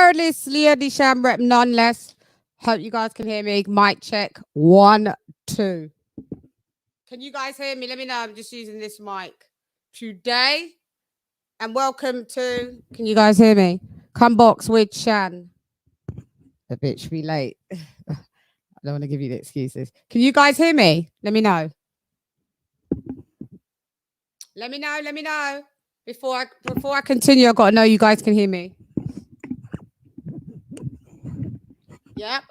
fearless Leah Disham rep nonetheless. Hope you guys can hear me. Mic check 1, 2. Can you guys hear me? Let me know. I'm just using this mic today. And welcome to. Can you guys hear me? Come box with Shan. The bitch be late. I don't want to give you the excuses. Can you guys hear me? Let me know. Let me know. Before I continue, I've got to know you guys can hear me. Yep.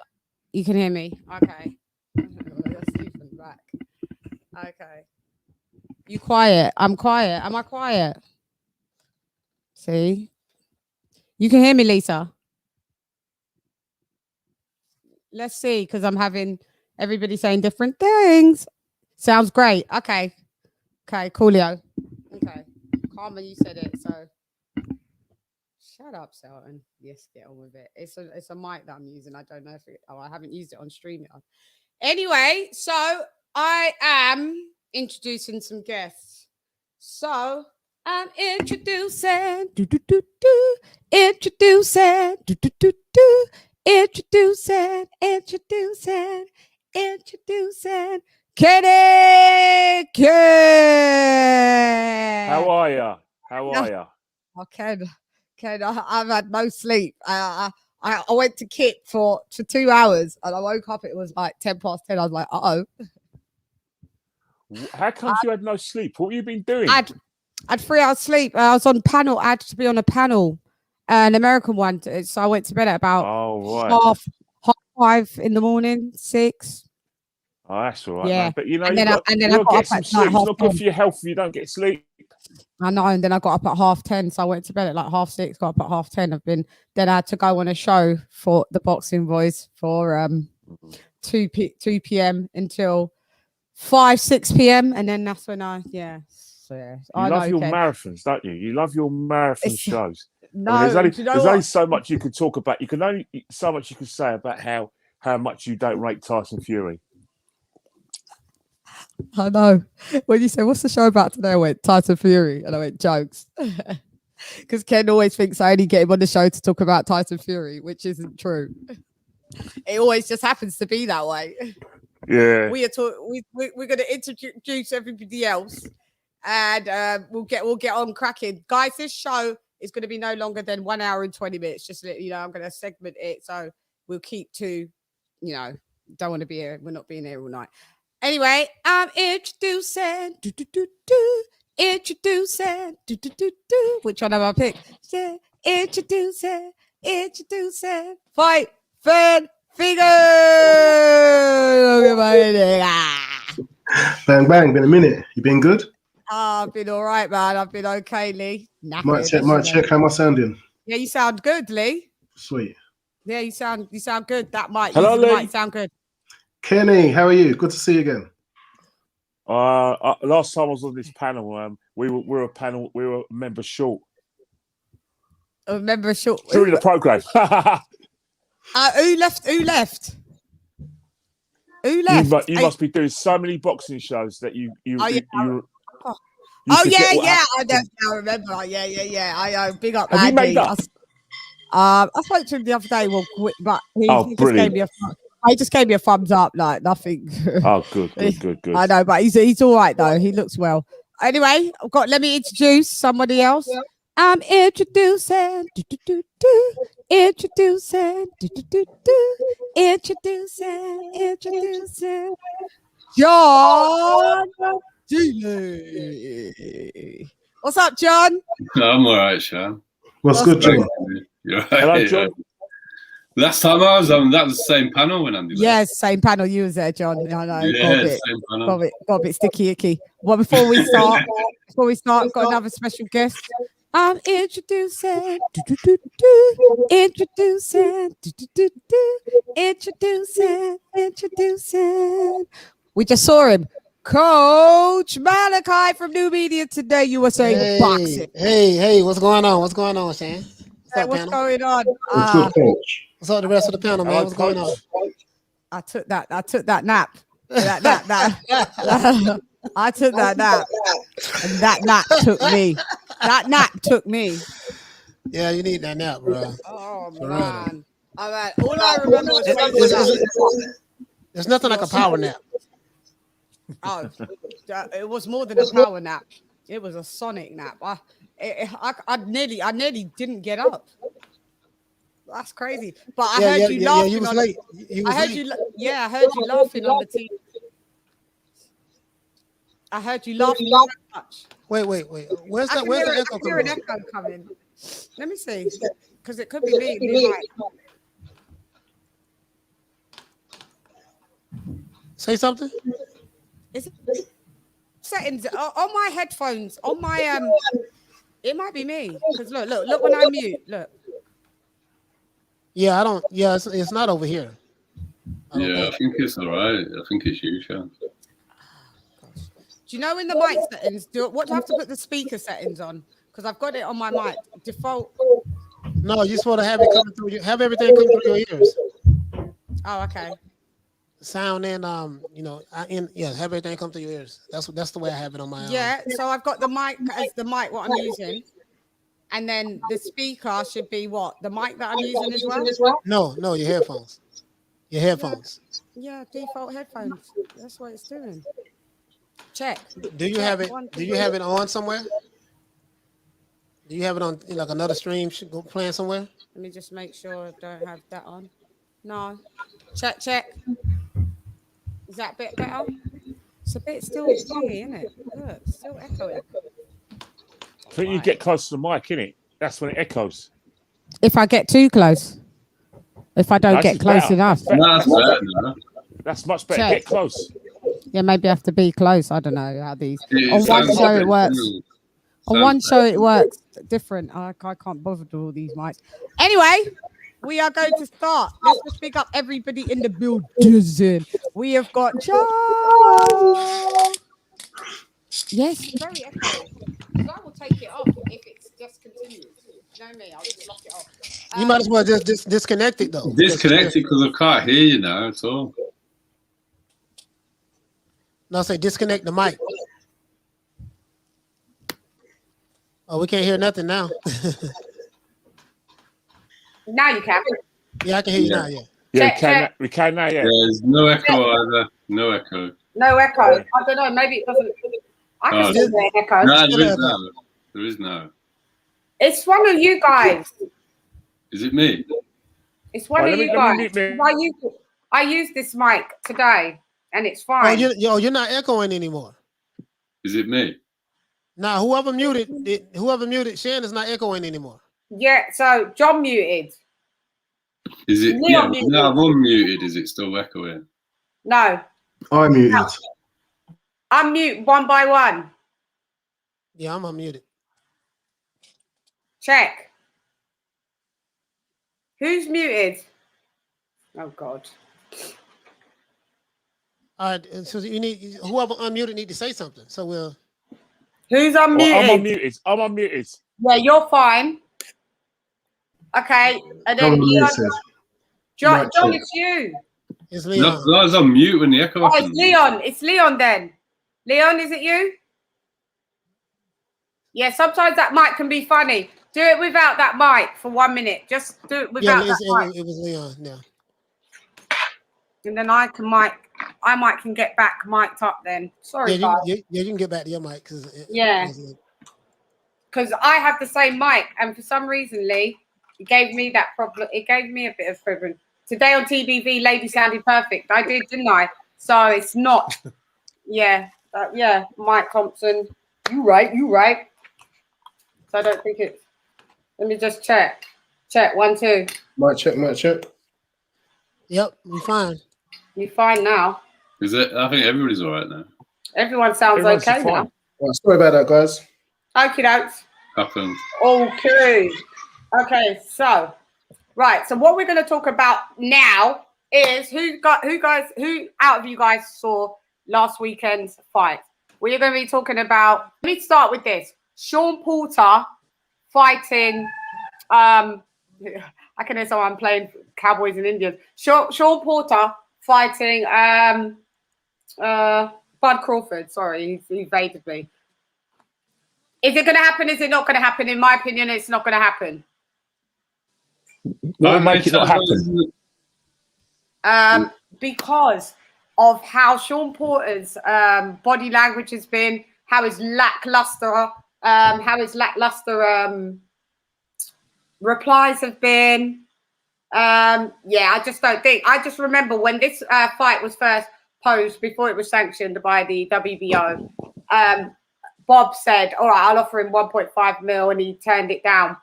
You can hear me. Okay. You're sleeping back. Okay. You quiet. I'm quiet. Am I quiet? See? You can hear me, Lisa. Let's see, because I'm having everybody saying different things. Sounds great. Okay. Okay, coolio. Okay. Carmen, you said it, so shut up, Selton. Yes, get on with it. It's a mic that I'm using. I don't know if I haven't used it on StreamYard. Anyway, so I am introducing some guests. So I'm introducing Kenny Ken. How are you? Okay, I've had no sleep. I went to Kit for 2 hours and I woke up. It was like 10 past 10. I was like, uh-oh. How come you had no sleep? What have you been doing? I had 3 hours sleep. I was on panel. I had to be on a panel, an American one. So I went to bed at about half 5 in the morning, 6. Oh, that's all right, yeah. man. But you know, and you then I got get up some at sleep. like It's not good for your health if you don't get sleep. I know, and then I got up at 10:30, so I went to bed at like 6:30. Got up at 10:30. Then I had to go on a show for the Boxing Boys for 2 p.m. until 6 p.m. and then that's when You love your marathons, don't you? You love your marathon shows. No, I mean, there's only so much you can talk about. You can only so much you can say about how much you don't rate Tyson Fury. I know. When you say, what's the show about today? I went, Tyson Fury. And I went, jokes. Because Ken always thinks I only get him on the show to talk about Tyson Fury, which isn't true. It always just happens to be that way. Yeah. We're going to introduce everybody else and we'll get on cracking. Guys, this show is going to be no longer than 1 hour and 20 minutes. Just to let you know, I'm going to segment it. So we'll keep to, don't want to be here. We're not being here all night. Anyway, I'm introducing, which one have I picked? Introducing, Fight Fan Figure. Bang, bang, been a minute. You been good? I've been all right, man. I've been okay, Lee. Might check. How am I sounding? Yeah, you sound good, Lee. Sweet. Yeah, you sound good. That might sound good. Kenny, how are you? Good to see you again. Last time I was on this panel, we were a member short. A member short during the program. Who left? You must be doing so many boxing shows that you. I remember. Yeah. I big up. Have you made up? I spoke to him the other day. Well, but he just gave me a thumbs up, like nothing. Oh, good. I know, but he's all right though. He looks well. Anyway, let me introduce somebody else. Yeah. I'm introducing John G. What's up, John? I'm all right, Shawn. What's good, John? You're right. Hello, John. Last time I was on, that was the same panel when Andy. Yes, same panel. You was there, John. I know. Yeah, same panel. Got a bit sticky icky. Well, before we start, I've got another special guest. I'm introducing We just saw him. Coach Malachi from New Media Today, USA Boxing. Hey, what's going on? What's going on, Shan? What's going on? What's good, Coach? What's up, the rest of the panel, man? What's going on? I took that nap. I took that nap. And that nap took me. Yeah, you need that nap, bro. Oh For real, man. All right. All I remember was There's nothing like a power nap. oh, it was more than a power nap. It was a sonic nap. I nearly didn't get up. That's crazy. But I heard you laughing. You was late. You was I heard late. I heard you laughing on the TV. I heard you laughing so much. Wait. Where's the echo I hear an coming echo coming. Let me see, because it could be me. Say something. Is it settings on my headphones? On my it might be me. Because look when I mute. Look. Yeah, I don't. Yeah, it's not over here. I think it's all right. I think it's you, Shawn. Do you know in the mic settings? What do I have to put the speaker settings on? Because I've got it on my mic default. No, you're supposed to have it coming through. Have everything come through your ears. Oh, okay. Sound and have everything come through your ears. That's the way I have it on my. Yeah, so I've got the mic as the mic what I'm using, and then the speaker should be what the mic that I'm using as well. No, your headphones. Your headphones. Yeah, default headphones. That's what it's doing. Check. Do you have it? Do you have it on somewhere? Do you have it on like another stream playing somewhere? Let me just make sure I don't have that on. No. Check. Is that a bit better? It's a bit still funny, isn't it? Look, it's still echoing. I think you get close to the mic, innit? That's when it echoes. If I get too close. If I don't get close enough. That's better. That's much better. Check. Get close. Yeah, maybe I have to be close. I don't know how these. It On one sounds show like it it. works. On Sounds one show it works different. I can't bother with all these mics. Anyway, we are going to start. Let's just pick up everybody in the building. We have got Shawn. Yes, very echoey. So I will take it off if it's just continuous. You know me, I'll just lock it off. You might as well just disconnect it though. Disconnect it because I can't hear you now at all. No, say disconnect the mic. Oh, we can't hear nothing now. Now you can. Yeah, I can hear you now. Yeah. Yeah, Check. we can now. Yeah. There's no echo either. No echo. No echo. I don't know. Maybe it doesn't. I can still hear echo. No, there is no. There is no. It's one of you guys. Is it me? It's one of you guys. I used this mic today, and it's fine. You're not echoing anymore. Is it me? Nah, whoever muted Shawn is not echoing anymore. Yeah, so John muted. Is it? Leon Yeah, muted. now I'm unmuted. Is it still echoing? No. I'm muted. No. Unmute one by one. Yeah, I'm unmuted. Check. Who's muted? Oh God. All right, so you need whoever unmuted need to say something. So we'll. Who's unmuted? Well, I'm unmuted. Yeah, you're fine. Okay, and then Come on, Leon, Lisa. John, Right, John, check. it's you. It's No, Leon. I was on mute when the echo Oh, happened. it's Leon. It's Leon then. Leon, is it you? Yeah, sometimes that mic can be funny. Do it without that mic for 1 minute. Just do it without that mic. It was Leon. Yeah. And then I can get back mic'd up then. Sorry, Yeah, guys. you can get back to your mic Because I have the same mic, and for some reason, Lee, it gave me that problem. It gave me a bit of problem. Today on TBV, Lady sounded perfect. I did, didn't I? So it's not. Yeah, Mike Thompson. You right. So I don't think it's. Let me just check. Check 1, 2. Mic check. Yep, we fine. You fine now? Is it? I think everybody's all right now. Everyone sounds Everyone's okay fine. now. Right, sorry about that, guys. Okie dokes. Happens. Okay, so right. So what we're going to talk about now is who out of you guys saw last weekend's fight. We're going to be talking about. Let me start with this: Shawn Porter fighting. I can hear someone playing Cowboys and Indians. Shawn Porter fighting Bud Crawford. Sorry, he evaded me. Is it going to happen? Is it not going to happen? In my opinion, it's not going to happen. What would make it not happen? Because of how Shawn Porter's body language has been, how his lackluster replies have been. I just don't think. I just remember when this fight was first posed before it was sanctioned by the WBO. Bob said, "All right, I'll offer him 1.5 mil," and he turned it down.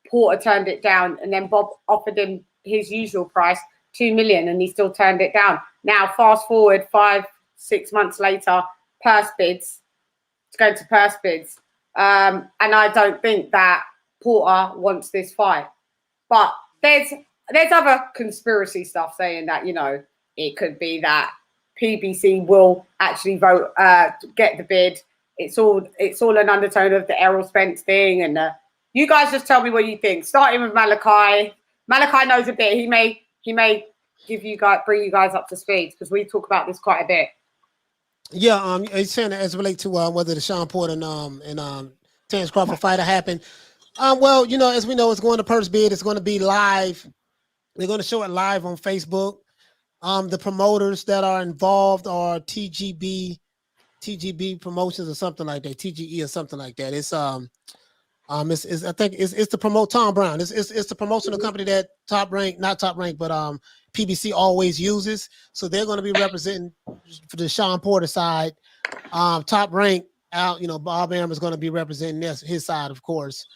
Porter turned it down, and then Bob offered him his usual price, 2 million, and he still turned it down. Now, fast forward 5-6 months later, purse bids. It's going to purse bids, and I don't think that Porter wants this fight. But there's other conspiracy stuff saying that, you know, it could be that PBC will actually vote, get the bid. It's all an undertone of the Errol Spence thing, and you guys just tell me what you think. Starting with Malachi. Malachi knows a bit. He may bring you guys up to speed because we talk about this quite a bit. Yeah, he's saying that as it relates to whether the Shawn Porter and Terence Crawford fight happened. Well, you know, as we know, it's going to purse bid. It's going to be live. They're going to show it live on Facebook. The promoters that are involved are TGB Promotions or something like that, TGE or something like that. It's I think it's to promote Tom Brown. It's the promotional company that not Top Rank, but PBC always uses. So they're going to be representing for the Shawn Porter side. Top Rank out, you know, Bob Arum is going to be representing his side, of course.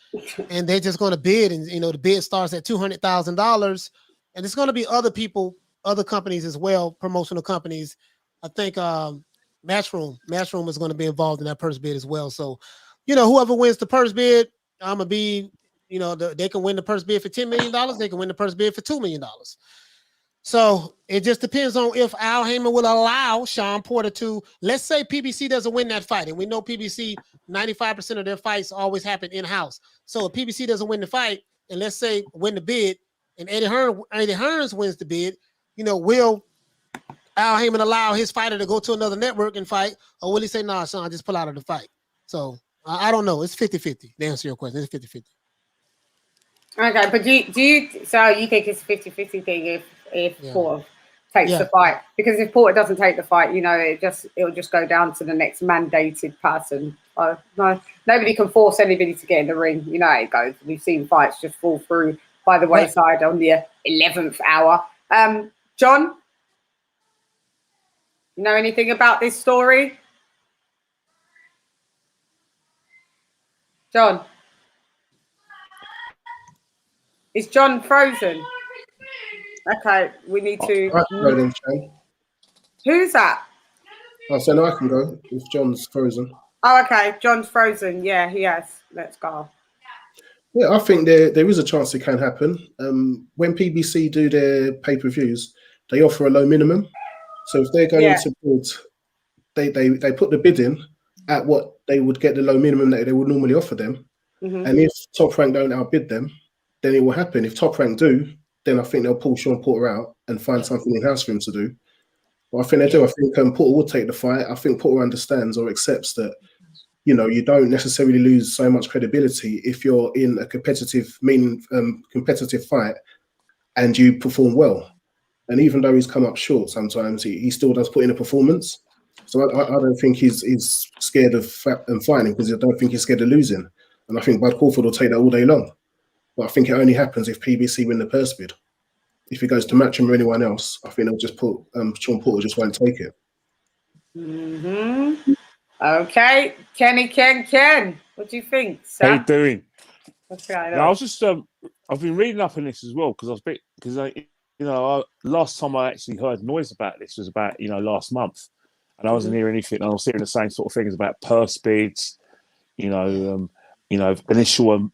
And they're just going to bid, and you know, the bid starts at $200,000, and it's going to be other people, other companies as well, promotional companies. I think Matchroom is going to be involved in that purse bid as well. So, you know, whoever wins the purse bid, I'm gonna be, you know, they can win the purse bid for $10 million. They can win the purse bid for $2 million. So it just depends on if Al Heyman will allow Shawn Porter to, let's say PBC doesn't win that fight. And we know PBC, 95% of their fights always happen in-house. So if PBC doesn't win the fight, and let's say win the bid, and Eddie Hearns wins the bid, you know, will Al Heyman allow his fighter to go to another network and fight? Or will he say, nah, Shawn, just pull out of the fight? So I don't know. It's 50-50. To answer your question, it's 50-50. Okay, but do you so you think it's a 50-50 thing if Porter takes the fight? Because if Porter doesn't take the fight, you know, it'll just go down to the next mandated person. No, nobody can force anybody to get in the ring. You know how it goes. We've seen fights just fall through by the wayside on the 11th hour. John, you know anything about this story? John. Is John frozen? Okay, we need to. Who's that? Oh, so now I can go if John's frozen. Oh, okay. John's frozen. Yeah, he has. Let's go. Yeah, I think there is a chance it can happen. When PBC do their pay-per-views, they offer a low minimum. So if they're going to bid, they put the bid in at what they would get the low minimum that they would normally offer them. Mm-hmm. And if Top Rank don't outbid them, then it will happen. If Top Rank do, then I think they'll pull Shawn Porter out and find something in-house for him to do. But I think they do. I think Porter will take the fight. I think Porter understands or accepts that, you know, you don't necessarily lose so much credibility if you're in a competitive fight and you perform well. And even though he's come up short sometimes, he still does put in a performance. So I don't think he's scared of fighting because I don't think he's scared of losing. And I think Bud Crawford will take that all day long. But I think it only happens if PBC win the purse bid. If he goes to Matchroom or anyone else, I think they'll just put Shawn Porter just won't take it. Mm-hmm. Okay, Ken, what do you think, sir? How you doing? Okay, I was just I've been reading up on this as well last time I actually heard noise about this was about last month, and I wasn't hearing anything. And I was hearing the same sort of things about purse bids, initial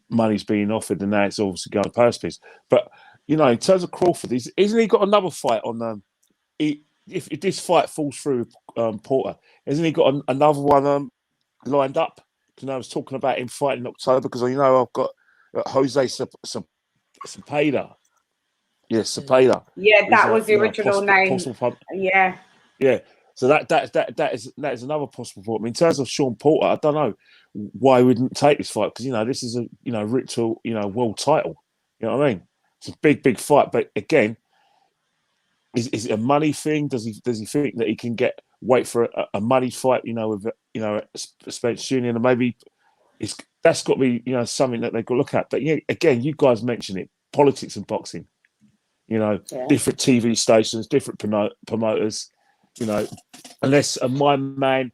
money's being offered, and now it's obviously going purse bids. But in terms of Crawford, isn't he got another fight on? If this fight falls through Porter, hasn't he got another one lined up? Because I was talking about him fighting in October. Because I've got Jose Cepeda. Yeah, Cepeda. Yeah, that was the original name. Yeah. So that is another possible thought. I mean, in terms of Shawn Porter, I don't know why he wouldn't take this fight because this is a ritual world title. You know what I mean? It's a big fight. But again, is it a money thing? Does he think that he can wait for a money fight? With Spence Jr. and maybe that's got to be something that they've got to look at. But yeah, again, you guys mentioned it. Politics and boxing. Different TV stations, different promoters. Unless my man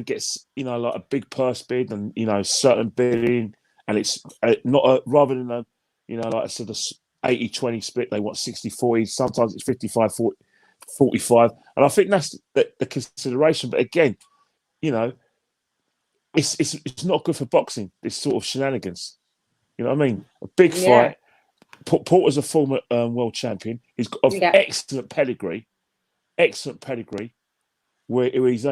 gets like a big purse bid and certain bidding, and it's not rather than like I said, the 80-20 split, they want 60-40. Sometimes it's 55-45, and I think that's the consideration. But again, it's not good for boxing. This sort of shenanigans. You know what I mean? A big fight. Porter's a former world champion. He's got excellent pedigree. Where he's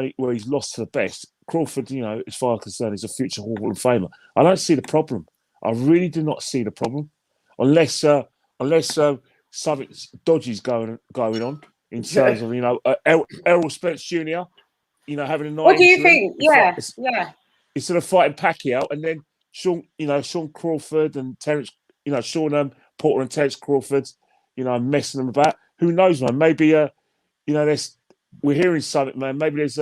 lost to the best. Crawford, as far as I'm concerned, is a future Hall of Famer. I don't see the problem. I really do not see the problem, unless something dodgy's going on in terms of Errol Spence Jr. Having a night. What do you think? Yeah. Instead of fighting Pacquiao, and then Shawn Crawford and Terence, Shawn Porter and Terence Crawford, messing them about. Who knows, man? Maybe we're hearing something, man. Maybe there's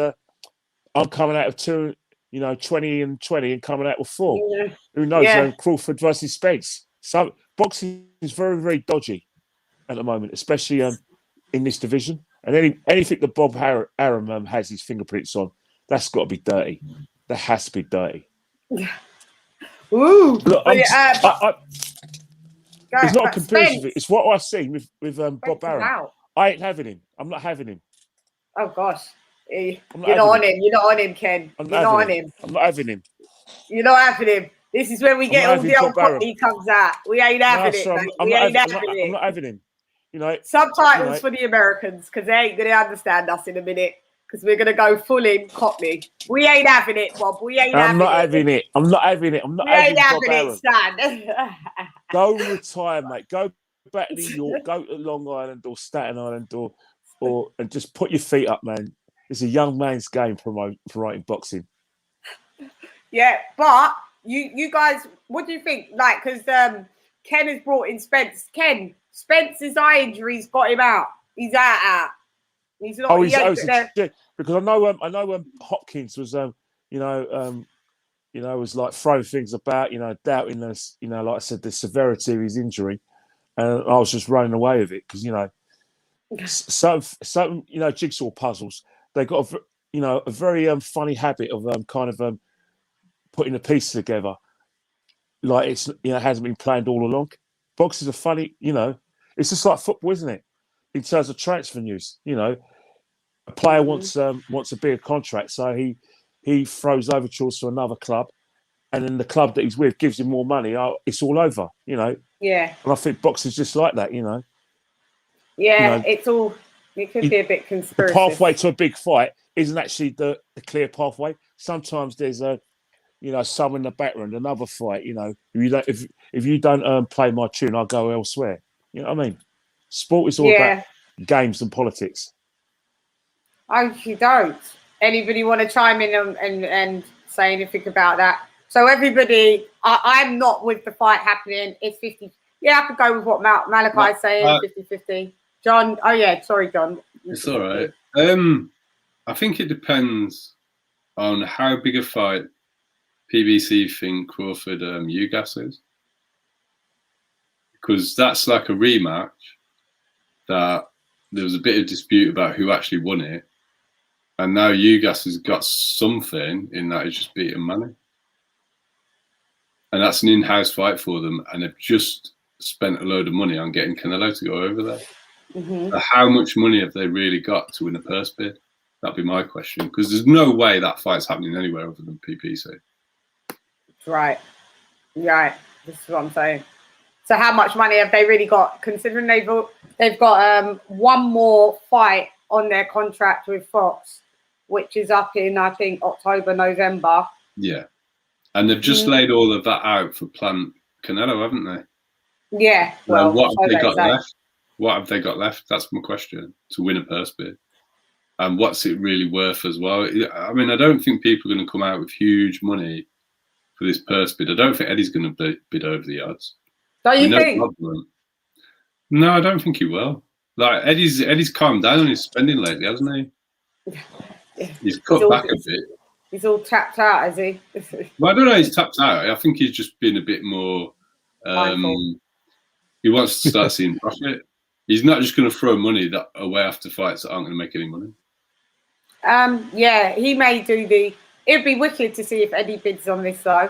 I'm coming out of 2, 20 and 20 and coming out with 4. Yeah. Who knows? Crawford versus Spence. So boxing is very, very dodgy at the moment, especially in this division. And anything that Bob Arum has his fingerprints on, that's got to be dirty. That has to be dirty. Ooh. Look, it's not a comparison. It's what I've seen with Bob Arum. I ain't having him. I'm not having him. Oh gosh, you're not on him. You're not on him, Ken. You're not on him. I'm not having him. You're not having him. This is where we get all the old cockney comes out. We ain't having it. I'm not having him. Subtitles for the Americans because they ain't gonna understand us in a minute because we're gonna go full in cockney. We ain't having it, Bob. We ain't having it. I'm not having it. I'm not having it, Stan. Go retire, mate. Go back to New York. Go to Long Island or Staten Island and just put your feet up, man. It's a young man's game promoting boxing. Yeah, but you guys, what do you think? Like, because Ken has brought in Spence. Ken, Spence's eye injuries got him out. He's out. He's not. Because I know Hopkins was was like throwing things about, doubting this, like I said, the severity of his injury, and I was just running away with it because some jigsaw puzzles, they got a very funny habit of putting the pieces together like it's hasn't been planned all along. Boxers are funny, it's just like football, isn't it? In terms of transfer news, a player wants a bigger contract, so he throws overtures to another club, and then the club that he's with gives him more money. It's all over, Yeah. And I think boxing's just like that, Yeah, it could be a bit conspiracy. The pathway to a big fight isn't actually the clear pathway. Sometimes there's someone in the background, another fight. If you don't play my tune, I'll go elsewhere. You know what I mean? Sport is all about games and politics. Oh, you don't. Anybody want to chime in and say anything about that? So everybody, I'm not with the fight happening. It's 50. Yeah, I could go with what Malachi's saying, 50-50. John, sorry, John. It's all right. I think it depends on how big a fight PBC think Crawford Ugas is. Because that's like a rematch that there was a bit of dispute about who actually won it. And now Ugas has got something in that he's just beaten Manny. And that's an in-house fight for them. And they've just spent a load of money on getting Canelo to go over there. So how much money have they really got to win a purse bid? That'd be my question. Because there's no way that fight's happening anywhere other than PPC. Right. This is what I'm saying. So how much money have they really got? Considering they've got one more fight on their contract with Fox, which is up in, I think, October, November. Yeah. And they've just laid all of that out for Plant Canelo, haven't they? Yeah. Well, what have they got left? What have they got left? That's my question, to win a purse bid. And what's it really worth as well? I mean, I don't think people are going to come out with huge money for this purse bid. I don't think Eddie's going to bid over the odds. Don't you think? No, I don't think he will. Like Eddie's calmed down on his spending lately, hasn't he? He's cut back a bit. He's all tapped out, is he? Well, I don't know. He's tapped out. I think he's just been a bit more. He wants to start seeing profit. He's not just going to throw money that away after fights that aren't going to make any money. Yeah, he may do the. It'd be wicked to see if Eddie bids on this, though.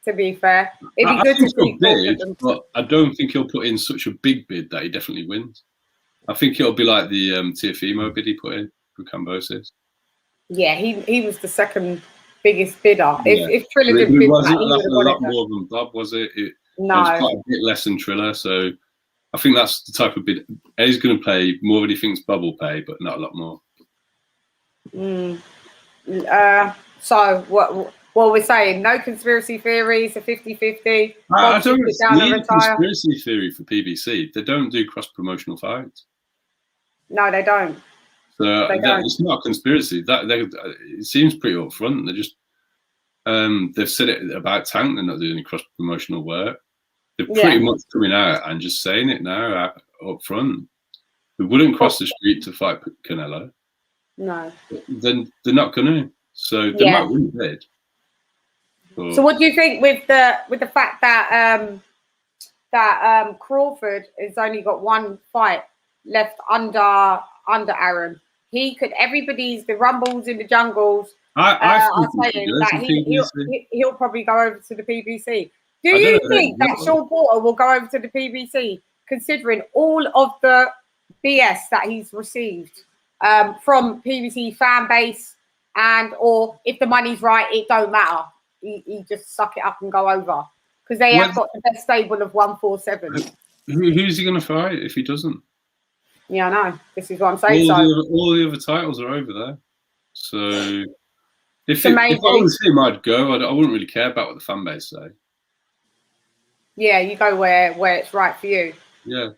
To be fair, it'd be good to see. Bid, but I don't think he'll put in such a big bid that he definitely wins. I think it'll be like the Teofimo bid he put in for Cambosis. Yeah, he was the second biggest bidder. Yeah. If Triller didn't bid that, he would have a lot more than Bob, was it? No, it was quite a bit less than Triller. So I think that's the type of bid. Eddie's going to pay more than he thinks Bob will pay, but not a lot more. So what we're saying, no conspiracy theories, a 50-50. I don't need a conspiracy theory for PBC. They don't do cross-promotional fights. No, they don't. So it's not a conspiracy. It seems pretty upfront. They just they've said it about Tank. They're not doing any cross-promotional work. They're pretty much coming out and just saying it now up front. They wouldn't cross the street to fight Canelo. No. Then they're not going to. So they might win a bid. So what do you think with the fact that Crawford has only got one fight left under Aaron? He could. Everybody's the rumbles in the jungles. Are saying that he'll probably go over to the PBC. Do you think that Shawn Porter will go over to the PBC, considering all of the BS that he's received from PBC fan base, or if the money's right, it don't matter. He just suck it up and go over because they have got the best stable of 147. Who's he going to fight if he doesn't? Yeah, I know. This is what I'm saying. All the other titles are over there. So if I was him, I'd go. I wouldn't really care about what the fan base say. Yeah, you go where it's right for you. Yeah.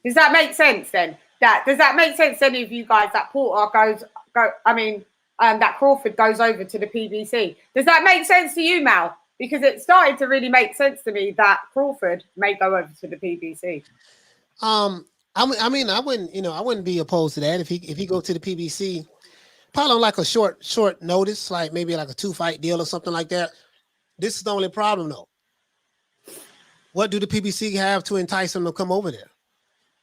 Does that make sense then? Does that make sense to any of you guys that Porter that Crawford goes over to the PBC? Does that make sense to you, Mal? Because it started to really make sense to me that Crawford may go over to the PBC. I mean, I wouldn't be opposed to that if he go to the PBC, probably on like a short notice, like maybe like a 2-fight deal or something like that. This is the only problem though. What do the PBC have to entice him to come over there?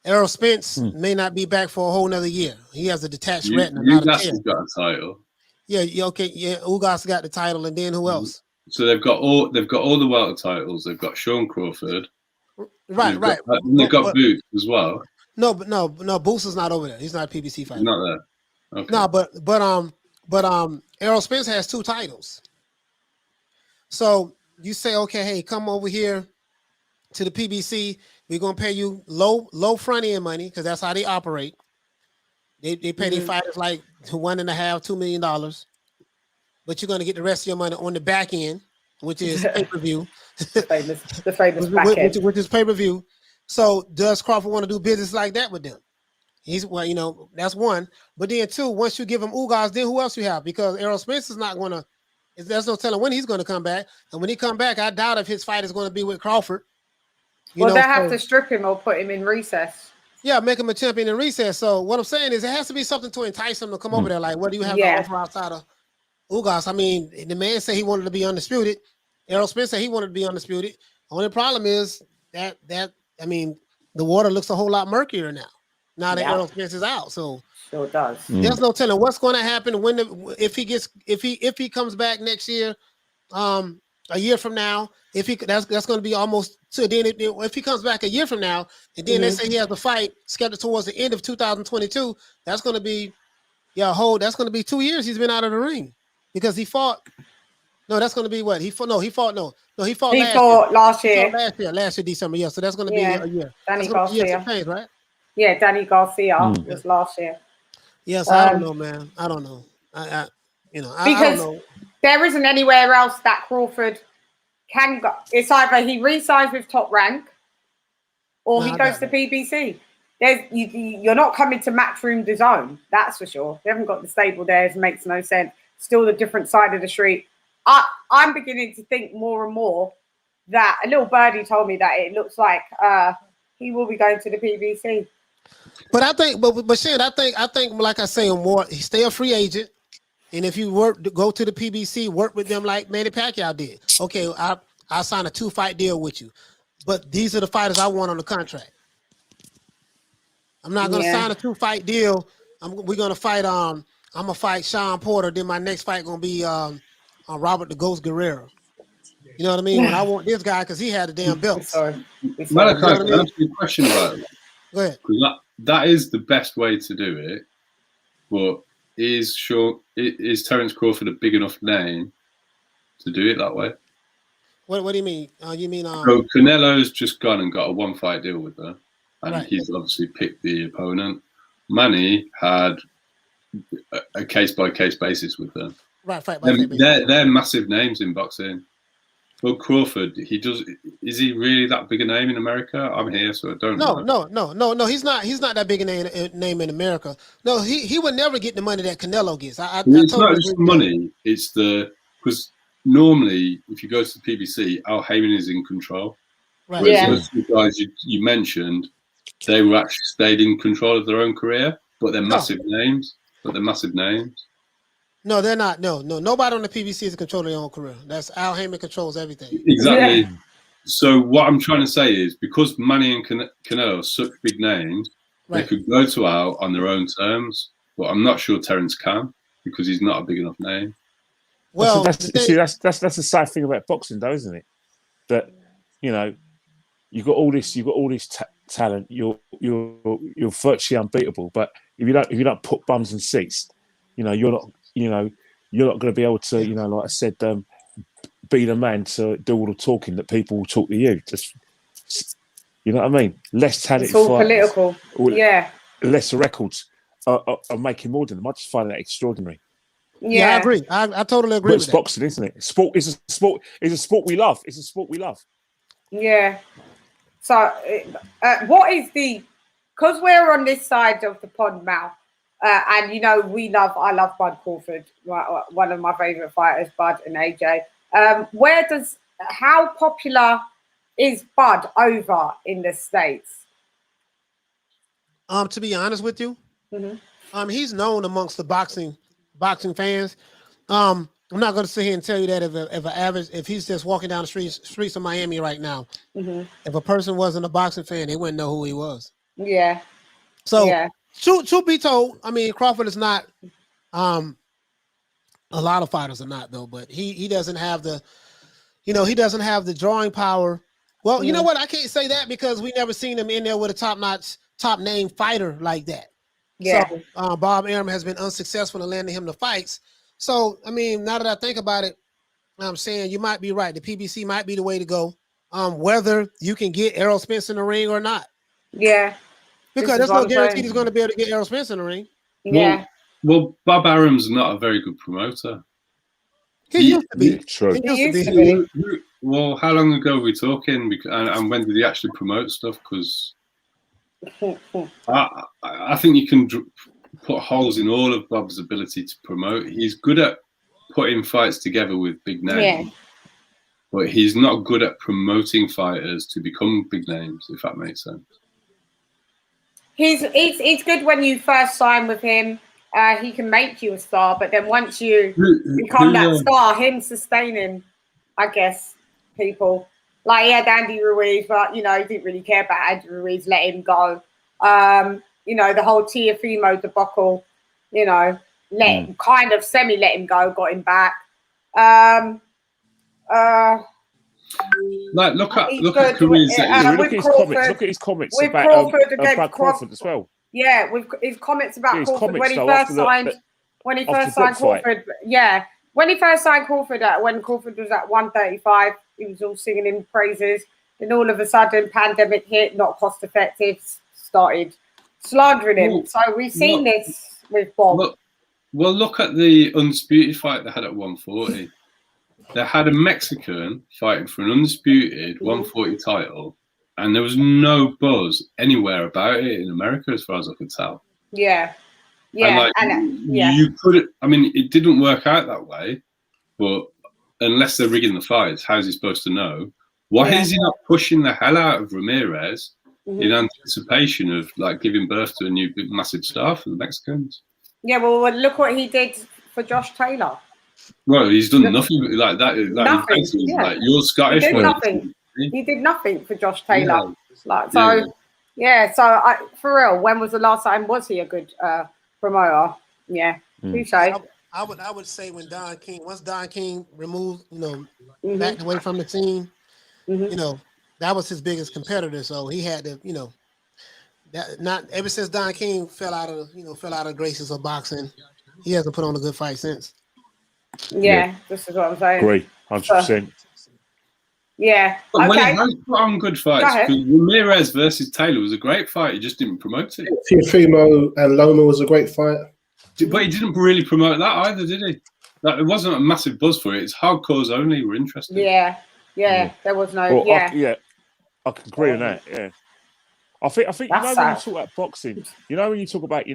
Errol Spence may not be back for a whole nother year. He has a detached retina. Ugas has got a title. Yeah, okay, yeah. Ugas got the title, and then who else? So they've got all the welter titles. They've got Shawn Crawford. Right. They've got Boots as well. No, Boots is not over there. He's not a PBC fighter. He's not there. Okay. No, but Errol Spence has 2 titles. So you say, okay, hey, come over here to the PBC. We're gonna pay you low front end money because that's how they operate. They pay their fighters like $1.5 $2 million, but you're gonna get the rest of your money on the back end, which is pay-per-view. the famous back end, which is pay-per-view. So does Crawford want to do business like that with them? That's one. But then 2, once you give him Ugas, then who else you have? Because Errol Spence is not gonna. There's no telling when he's gonna come back. And when he come back, I doubt if his fight is gonna be with Crawford. They have to strip him or put him in recess. Yeah, make him a champion in recess. So what I'm saying is, it has to be something to entice him to come over there. Like, what do you have to offer outside of Ugas? I mean, the man said he wanted to be undisputed. Errol Spence said he wanted to be undisputed. Only problem is that the water looks a whole lot murkier now that Errol Spence is out. So sure does. There's no telling what's going to happen if he comes back next year, a year from now. That's going to be almost to then. If he comes back a year from now, and then let's say he has the fight scheduled towards the end of 2022, that's going to be that's going to be 2 years he's been out of the ring because he fought. No, that's going to be what he fought. He fought last year. Last year December. Yeah, so that's going to be a year. Danny Garcia, right? Yeah, Danny Garcia was last year. Yes, I don't know, man. I don't know. I because don't know. There isn't anywhere else that Crawford can go. It's either he re-signs with Top Rank or he goes to PBC. You're not coming to Matchroom DAZN, that's for sure. They haven't got the stable there. It makes no sense. Still the different side of the street. I'm beginning to think more and more that a little birdie told me that it looks like he will be going to the PBC. But I think, but Shan, I think, like I say, more stay a free agent, and if you go to the PBC, work with them like Manny Pacquiao did. Okay, I'll sign a 2-fight deal with you, but these are the fighters I want on the contract. I'm not gonna sign a 2-fight deal. We're gonna fight. I'm gonna fight Shawn Porter. Then my next fight gonna be Robert the Ghost Guerrero. You know what I mean? When I want this guy because he had the damn belts. Sorry. Malachi, can I ask you a question about it? Go ahead. That is the best way to do it. But is Terence Crawford a big enough name to do it that way? What do you mean? You mean so Canelo's just gone and got a 1-fight deal with her, and Right. he's obviously picked the opponent. Manny had a case-by-case basis with her. Right, fight by fight. They're massive names in boxing. Well, Crawford, is he really that big a name in America? I'm here, so I don't know. No. He's not that big a name in America. No, he would never get the money that Canelo gets. It's not just money. It's because normally if you go to the PBC, Al Heyman is in control. Right. Whereas those two guys you mentioned, they were actually stayed in control of their own career, but they're massive names. No, they're not. No. Nobody on the PBC is controlling their own career. That's Al Heyman controls everything. Exactly. Yeah. So what I'm trying to say is because Manny and Canelo are such big names, they could go to Al on their own terms. But I'm not sure Terence can because he's not a big enough name. Well, that's the sad thing about boxing, though, isn't it? That you've got all this talent. You're virtually unbeatable. But if you don't put bums in seats, you're not going to be able to, like I said, be the man to do all the talking that people will talk to you. Just, you know what I mean? Less talented. It's all political. Less records are making more than them. I just find that extraordinary. Yeah, I agree. I totally agree. But it's boxing, isn't it? Sport is a sport. It's a sport we love. It's a sport we love. Yeah. So, what is because we're on this side of the pond now, and I love Bud Crawford, one of my favorite fighters, Bud and AJ. How popular is Bud over in the States? To be honest with you, he's known amongst the boxing fans. I'm not going to sit here and tell you that if he's just walking down the streets of Miami right now, if a person wasn't a boxing fan, they wouldn't know who he was. Yeah. So, truth be told, I mean, Crawford is not. A lot of fighters are not though, but he doesn't have the, he doesn't have the drawing power. Well, you know what? I can't say that because we never seen him in there with a top name fighter like that. Yeah. So Bob Arum has been unsuccessful in landing him the fights. So I mean, now that I think about it, I'm saying you might be right. The PBC might be the way to go. Whether you can get Errol Spence in the ring or not. Yeah. Because there's no guarantee he's going to be able to get Errol Spence in the ring. Yeah. Well, Bob Arum's not a very good promoter. He used to be. True. He used to be. Well, how long ago are we talking? And when did he actually promote stuff? Because I think you can put holes in all of Bob's ability to promote. He's good at putting fights together with big names, but he's not good at promoting fighters to become big names, if that makes sense. He's good when you first sign with him. He can make you a star, but then once you become that star, him sustaining, I guess, people. Like he had Andy Ruiz, but he didn't really care about Andy Ruiz, let him go. The whole Tiafimo debacle, kind of let him go, got him back. Like look at careers look at his comments with about Crawford as well. Yeah, with his comments about Crawford when he first signed Crawford. Yeah, when he first signed Crawford, when Crawford was at 135, he was all singing him praises. Then all of a sudden, pandemic hit, not cost effective, started slandering him. So we've seen this with Bob. Well, look at the undisputed fight they had at 140. They had a Mexican fighting for an undisputed 140 title, and there was no buzz anywhere about it in America, as far as I could tell. Yeah. You could. I mean, it didn't work out that way, but unless they're rigging the fights, how's he supposed to know? Why is he not pushing the hell out of Ramirez in anticipation of like giving birth to a new big, massive star for the Mexicans. Yeah, well, look what he did for Josh Taylor. Well, he's done nothing like that. Like, Nothing. basically, Yeah. like, you're Scottish. He did well, nothing. He did nothing for Josh Taylor. Yeah. Like so, Yeah. yeah. So for real, when was the last time was he a good promoter? Yeah, touche. I would say when once Don King removed, backed away from the scene, that was his biggest competitor. So he had to, that not ever since Don King fell out of graces of boxing, he hasn't put on a good fight since. Yeah, this is what I'm saying. Agree, 100%. Yeah. But when Okay. he has put on good fights, because Ramirez versus Taylor was a great fight. He just didn't promote it. Teofimo and Loma was a great fight. But he didn't really promote that either, did he? Like, it wasn't a massive buzz for it. It's hardcores only were interested. Yeah. There was no. Well, yeah. I can agree on that. Yeah, I think That's when you sad. talk about boxing, when you talk about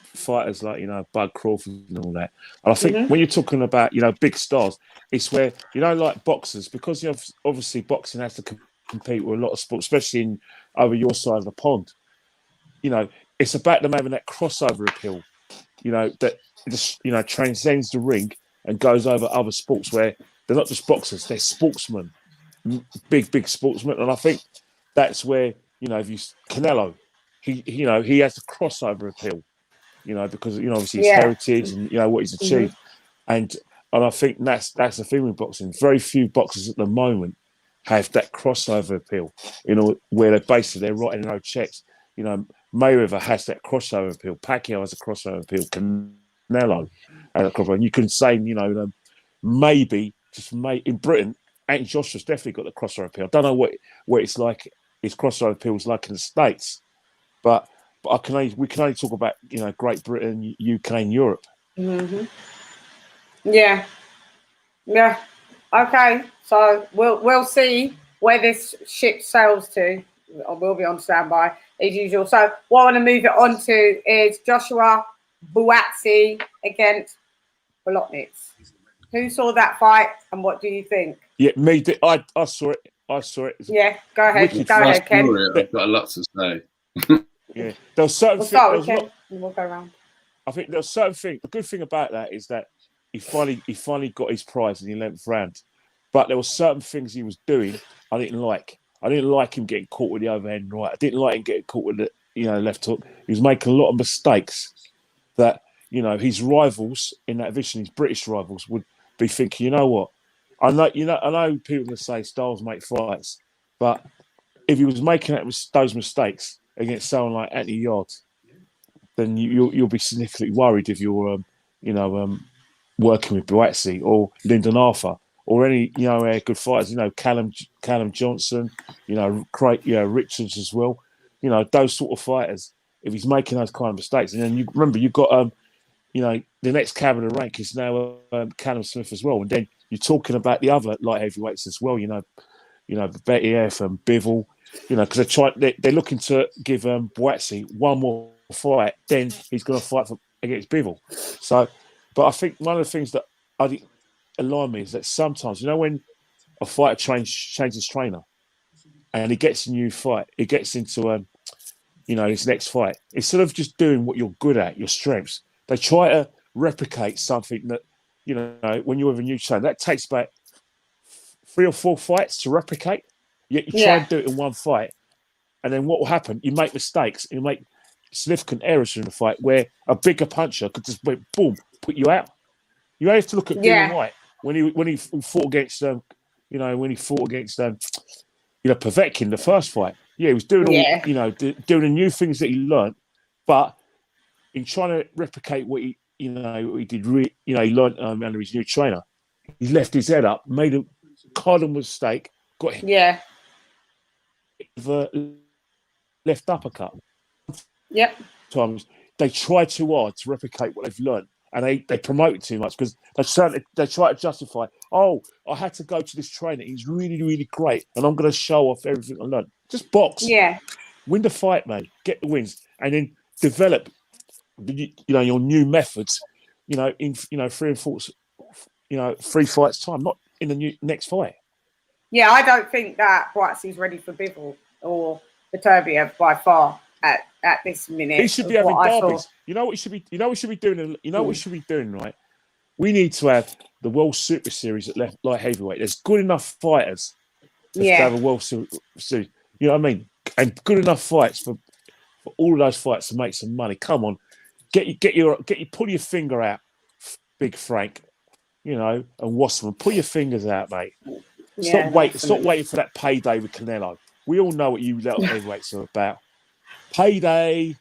fighters like Bud Crawford and all that, and I think when you're talking about big stars, it's where like boxers, because obviously boxing has to compete with a lot of sports, especially over your side of the pond. It's about them having that crossover appeal. That just transcends the ring and goes over other sports where they're not just boxers, they're sportsmen, big sportsmen, and I think that's where if you Canelo, he has the crossover appeal, because obviously his heritage and what he's achieved, and I think that's the thing with boxing. Very few boxers at the moment have that crossover appeal, where they're writing their own checks. Mayweather has that crossover appeal. Pacquiao has a crossover appeal. Canelo has a crossover. And you can say, maybe in Britain, Anthony Joshua's definitely got the crossover appeal. I don't know what it's like. His crossover appeal is like in the States, but we can only talk about Great Britain, UK, and Europe. Yeah. Okay, so we'll see where this ship sails to. We'll be on standby as usual. So what I want to move it on to is Joshua Buatsi against Bolotniks. Who saw that fight and what do you think? Yeah, me. I saw it. Yeah, go ahead. Ken. I've got a lot to say. Yeah, there was certain things. We'll go around. I think there's certain thing. The good thing about that is that he finally got his prize in the 11th round. But there were certain things he was doing I didn't like. I didn't like him getting caught with the overhand right. I didn't like him getting caught with the left hook. He was making a lot of mistakes that his rivals in that division, his British rivals, would be thinking, you know what? I know people will say styles make fights, but if he was making those mistakes against someone like Anthony Yarde, then you'll be significantly worried if you're working with Buatsi or Lyndon Arthur or any good fighters. Callum Johnson, Richards as well. Those sort of fighters. If he's making those kind of mistakes, and then you remember you've got the next cab in the rank is now Callum Smith as well, and then you're talking about the other light heavyweights as well. Betiev and Bivol. Because they're looking to give Buatsi one more fight, then he's going to fight against Bivol. So, but I think one of the things that I think alarm me is that sometimes, when a fighter changes trainer and he gets a new fight, he gets into his next fight, instead of just doing what you're good at, your strengths, they try to replicate something that, when you're with a new trainer, that takes about 3 or 4 fights to replicate. Yet you try and do it in one fight, and then what will happen? You make mistakes, you make significant errors in the fight where a bigger puncher could just boom, put you out. You have to look at Dillian White when he fought against Povetkin the first fight. Yeah, he was doing all doing the new things that he learned, but in trying to replicate what he did. He learned under his new trainer. He left his head up, made a cardinal mistake, got hit. The left uppercut. Yep. Times they try too hard to replicate what they've learned, and they promote it too much because they try to justify. Oh, I had to go to this trainer. He's really, really great, and I'm going to show off everything I learned. Just box. Yeah. Win the fight, mate. Get the wins, and then develop. Your new methods. In 3 and 4. 3 fights time, not in the next fight. Yeah, I don't think that Buatsi's ready for Bivol or Beterbiev by far at this minute. He should be having derbies. You know what he should be. You know what we should be doing. You know what we should be doing, right? We need to have the World Super Series at light heavyweight. There's good enough fighters to have a World Series. You know what I mean? And good enough fights for all of those fights to make some money. Come on, pull your finger out, Big Frank. You know, and Wasserman, pull your fingers out, mate. Stop waiting for that payday with Canelo. We all know what you little heavyweights are about. Payday.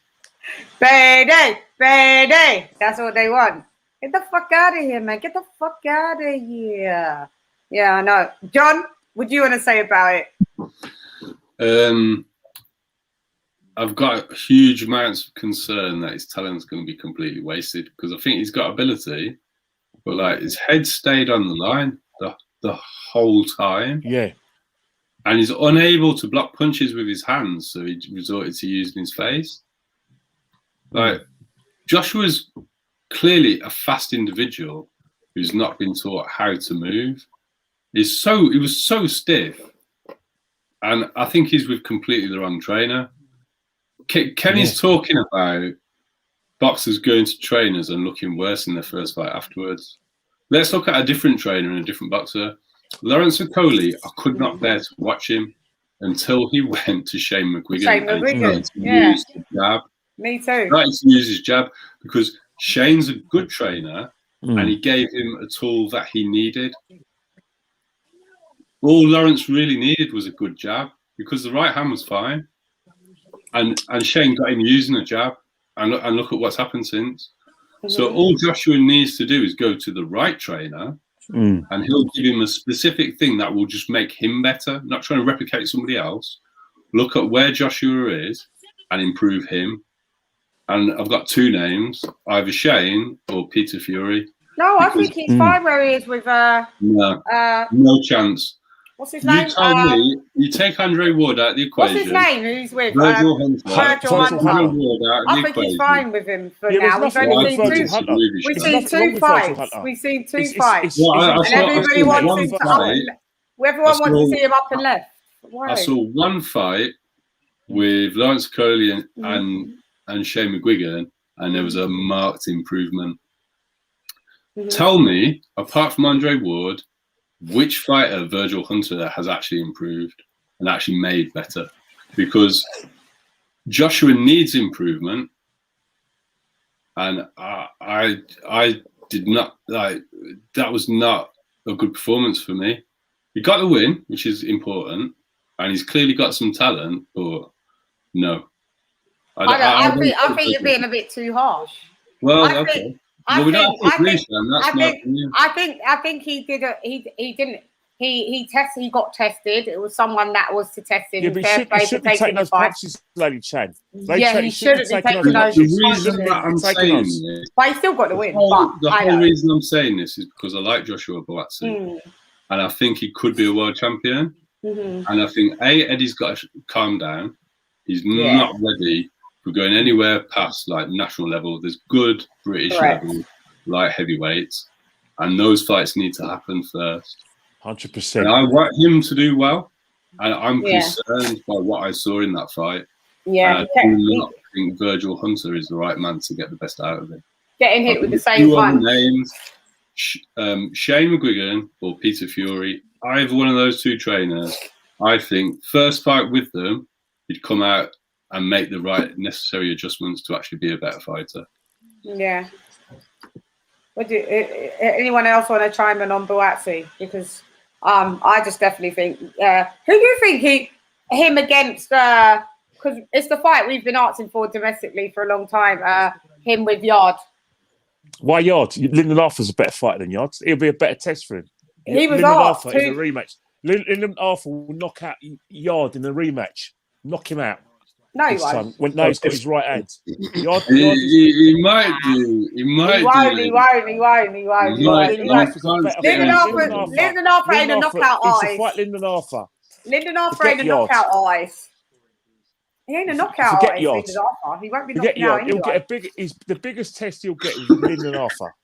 That's what they want. Get the fuck out of here, man. Get the fuck out of here. Yeah, I know. John, what do you want to say about it? I've got huge amounts of concern that his talent's going to be completely wasted because I think he's got ability, but like his head stayed on the line the whole time. Yeah. And he's unable to block punches with his hands, so he resorted to using his face. Like, Joshua's clearly a fast individual who's not been taught how to move. He was so stiff. And I think he's with completely the wrong trainer. Kenny's talking about boxers going to trainers and looking worse in their first fight afterwards. Let's look at a different trainer and a different boxer. Lawrence Okoli, I could not bear to watch him until he went to Shane McGuigan. Use his jab. Me too. He started to use his jab because Shane's a good trainer and he gave him a tool that he needed. All Lawrence really needed was a good jab because the right hand was fine. And Shane got him using a jab and look at what's happened since. So all Joshua needs to do is go to the right trainer and he'll give him a specific thing that will just make him better, not trying to replicate somebody else. Look at where Joshua is and improve him. And I've got two names, either Shane or Peter Fury. No, I think he's fine where he is with... no chance. What's his name? You tell me, you take Andre Ward out of the equation. What's his name? Who's with? Virgil Hunter. I think he's fine with him for now. We've only seen two fights. We've seen two fights. And everybody wants him to up and everyone wants to see him up and left. Why? I saw one fight with Lawrence Coley and Shane McGuigan, and there was a marked improvement. Tell me, apart from Andre Ward, which fighter Virgil Hunter has actually improved and actually made better? Because Joshua needs improvement, and I did not like that. Was not a good performance for me. He got the win, which is important, and he's clearly got some talent, but no. I think you're being a bit too harsh. Well, okay. I think he did. He got tested. It was someone that was to test him. Yeah, but he shouldn't be taking those punches, Lady Chan. He shouldn't be taking those punches. The reason that I'm saying this, but he still got the win. The whole reason I'm saying this is because I like Joshua Buatsi, and I think he could be a world champion. And I think Eddie's got to calm down. He's not ready for going anywhere past like national level. There's good British level light heavyweights, and those fights need to happen first. 100%. And I want him to do well, and I'm concerned by what I saw in that fight. Yeah, I do not think Virgil Hunter is the right man to get the best out of it. Getting hit with the same punch. Names, Shane McGuigan or Peter Fury, either one of those two trainers. I think first fight with them, he'd come out and make the right necessary adjustments to actually be a better fighter. Yeah. Anyone else want to chime in on Buatsi? Because I just definitely think. Who do you think him against? Because it's the fight we've been asking for domestically for a long time. Him with Yard. Why Yard? Lyndon Arthur's a better fighter than Yard. It'll be a better test for him. He was Lyndon Arthur in a rematch. Lyndon Arthur will knock out Yard in the rematch. Knock him out. No, he won't. He's got his right hand. He might do. He won't. Lyndon Arthur ain't a knockout artist. Fight Lyndon Arthur. Lyndon Arthur ain't a knockout artist. He ain't a knockout artist. Lyndon Arthur. He won't be knocking out anyone. He'll get the biggest test he'll get is Lyndon Arthur.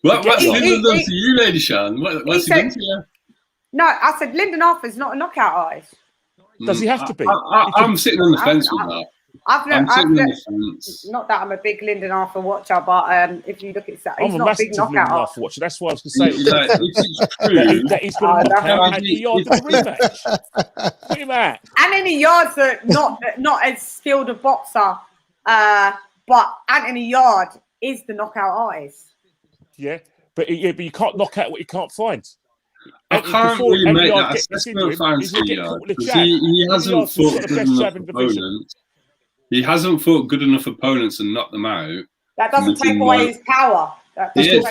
What's Lyndon done to you, Lady Shawn? What's he done to you? No, I said Lyndon Arthur's not a knockout artist. Does he have to be? I'm sitting on the fence with that. I'm sitting on the fence. Not that I'm a big Lyndon Arthur watcher, but if you look at that, he's I'm a not a big massive Lyndon knockout. Arthur watcher. That's why I was going to say Like, if it's true that he's going to knock out Anthony Yarde in the rematch. Pretty much. Anthony Yarde's not as skilled a boxer, but Anthony Yarde is the knockout artist. Yeah, but you can't knock out what you can't find. I can't really make that assessment for Anthony Yarde because he hasn't fought good enough opponents. He hasn't fought good enough opponents and knocked them out. That doesn't take away his power. It